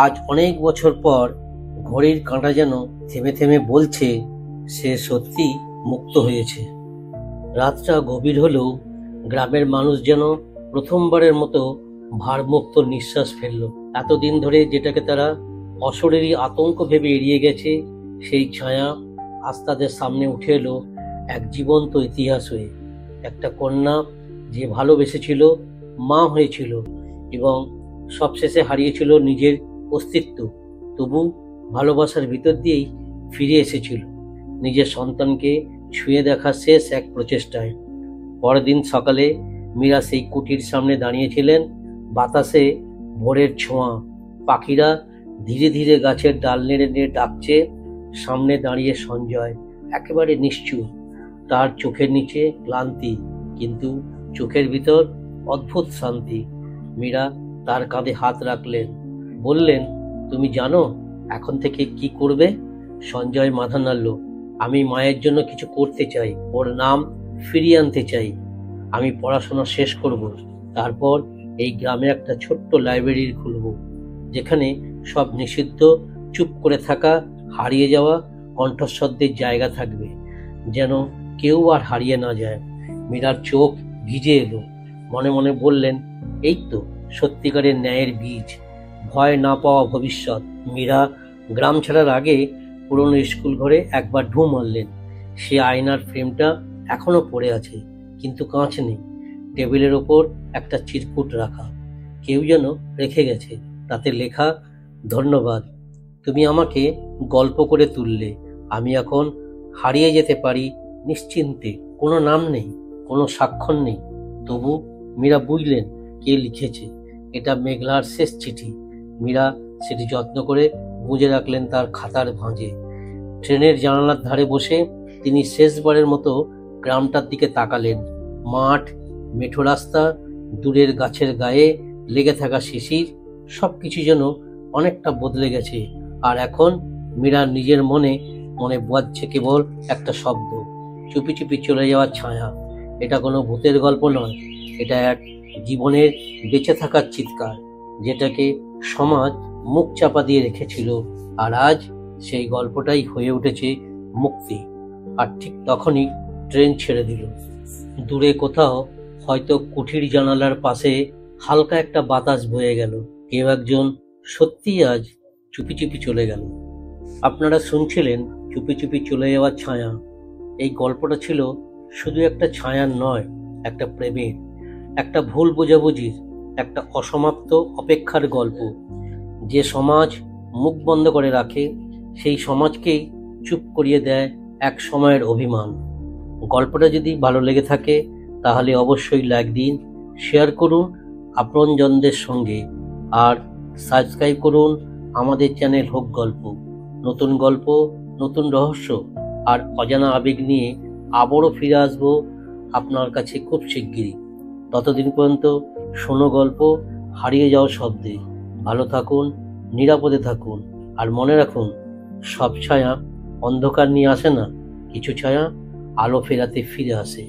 A: আজ অনেক বছর পর ঘড়ির কাঁটা যেন থেমে থেমে বলছে সে সত্যি মুক্ত হয়েছে। রাতটা গভীর হলেও গ্রামের মানুষ যেন প্রথমবারের মতো ভারমুক্ত নিঃশ্বাস ফেলল। এতদিন ধরে যেটাকে তারা অশরীরী আতঙ্ক ভেবে এড়িয়ে গেছে, সেই ছায়া আজ তাদের সামনে উঠে এলো এক জীবন্ত ইতিহাস হয়ে। একটা কন্যা যে ভালোবেসেছিল, মা হয়েছিল এবং সবশেষে হারিয়েছিল নিজের অস্তিত্ব, তবু ভালোবাসার ভিতর দিয়েই ফিরে এসেছিল নিজের সন্তানকে ছুঁয়ে দেখার শেষ এক প্রচেষ্টায়। পরের দিন সকালে মীরা সেই কুটির সামনে দাঁড়িয়েছিলেন। বাতাসে ভোরের ছোঁয়া, পাখিরা ধীরে ধীরে গাছের ডাল নেড়ে নেড়ে ডাকছে। সামনে দাঁড়িয়ে সঞ্জয়, একেবারে নিশ্চুপ, তার চোখের নিচে ক্লান্তি, কিন্তু চোখের ভিতর অদ্ভুত শান্তি। মীরা তার কাঁধে হাত রাখলেন, বললেন, তুমি জানো এখন থেকে কি করবে? সঞ্জয় মাথা নাড়ল। আমি মায়ের জন্য কিছু করতে চাই, ওর নাম ফিরিয়ে আনতে চাই। আমি পড়াশোনা শেষ করব, তারপর এই গ্রামে একটা ছোট্ট লাইব্রেরি খুলব, যেখানে সব নিষিদ্ধ, চুপ করে থাকা, হারিয়ে যাওয়া কণ্ঠস্বরদের জায়গা থাকবে, যেন কেউ আর হারিয়ে না যায়। মীরার চোখ ভিজে এলো। মনে মনে বললেন, এই তো সত্যিকারের ন্যায়ের বীজ, ভয় না পাওয়া ভবিষ্যৎ। মীরা গ্রাম ছাড়ার আগে পুরনো স্কুল ঘরে একবার ঢু মারলেন। সে আয়নার ফ্রেমটা এখনো পড়ে আছে, কিন্তু কাঁচ নেই। টেবিলের ওপর একটা চিরকুট রাখা, কেউ যেন রেখে গেছে। তাতে লেখা, ধন্যবাদ, তুমি আমাকে গল্প করে তুললে। আমি এখন হারিয়ে যেতে পারি নিশ্চিন্তে। কোনো নাম নেই, কোনো স্বাক্ষর নেই, তবু মীরা বুঝলেন কে লিখেছে। এটা মেঘলার শেষ চিঠি। মীরা সেটি যত্ন করে গুঁজে রাখলেন তার খাতার ভাঁজে। ট্রেনের জানালার ধারে বসে তিনি শেষবারের মতো গ্রামটার দিকে তাকালেন। মাঠ, মেঠো রাস্তা, দূরের গাছের গায়ে লেগে থাকা শিশির, সবকিছু যেন অনেকটা বদলে গেছে। আর এখন মীরার নিজের মনে মনে বাজছে কেবল একটা শব্দ, চুপি চুপি চলে যাওয়ার ছায়া। এটা কোনো ভূতের গল্প নয়, এটা এক জীবনের বেঁচে থাকার চিৎকার, যেটাকে সমাজ মুখ চাপা দিয়ে রেখেছিল। আর আজ সেই গল্পটাই হয়ে উঠেছে মুক্তি। আর ঠিক তখনই ট্রেন ছেড়ে দিল। দূরে কোথাও হয়তো কুঠির জানালার পাশে হালকা একটা বাতাস বয়ে গেল। কেউ একজন সত্যিই আজ চুপি চুপি চলে গেল। আপনারা শুনছিলেন চুপি চুপি চলে যাওয়ার ছায়া। এই গল্পটা ছিল শুধু একটা ছায়ার নয়, একটা প্রেমের, একটা ভুল বোঝাবুঝির, একটা অসমাপ্ত অপেক্ষার গল্প। যে সমাজ মুখ বন্ধ করে রাখে, সেই সমাজকেই চুপ করিয়ে দেয় এক সময়ের অভিমান। গল্পটা যদি ভালো লেগে থাকে তাহলে অবশ্যই লাইক দিন, শেয়ার করুন আপনজনদের সঙ্গে, আর সাবস্ক্রাইব করুন আমাদের চ্যানেল হোক গল্প। নতুন গল্প, নতুন রহস্য আর অজানা আবেগ নিয়ে আবারও ফিরে আসবো আপনার কাছে খুব শিগগিরই। ততদিন পর্যন্ত শোনো গল্প হারিয়ে যাওয়া শব্দে। ভালো থাকুন, নিরাপদে থাকুন, আর মনে রাখুন, সব ছায়া অন্ধকার নিয়ে আসে না, কিছু ছায়া আলো ফেরাতে ফিরে আসে।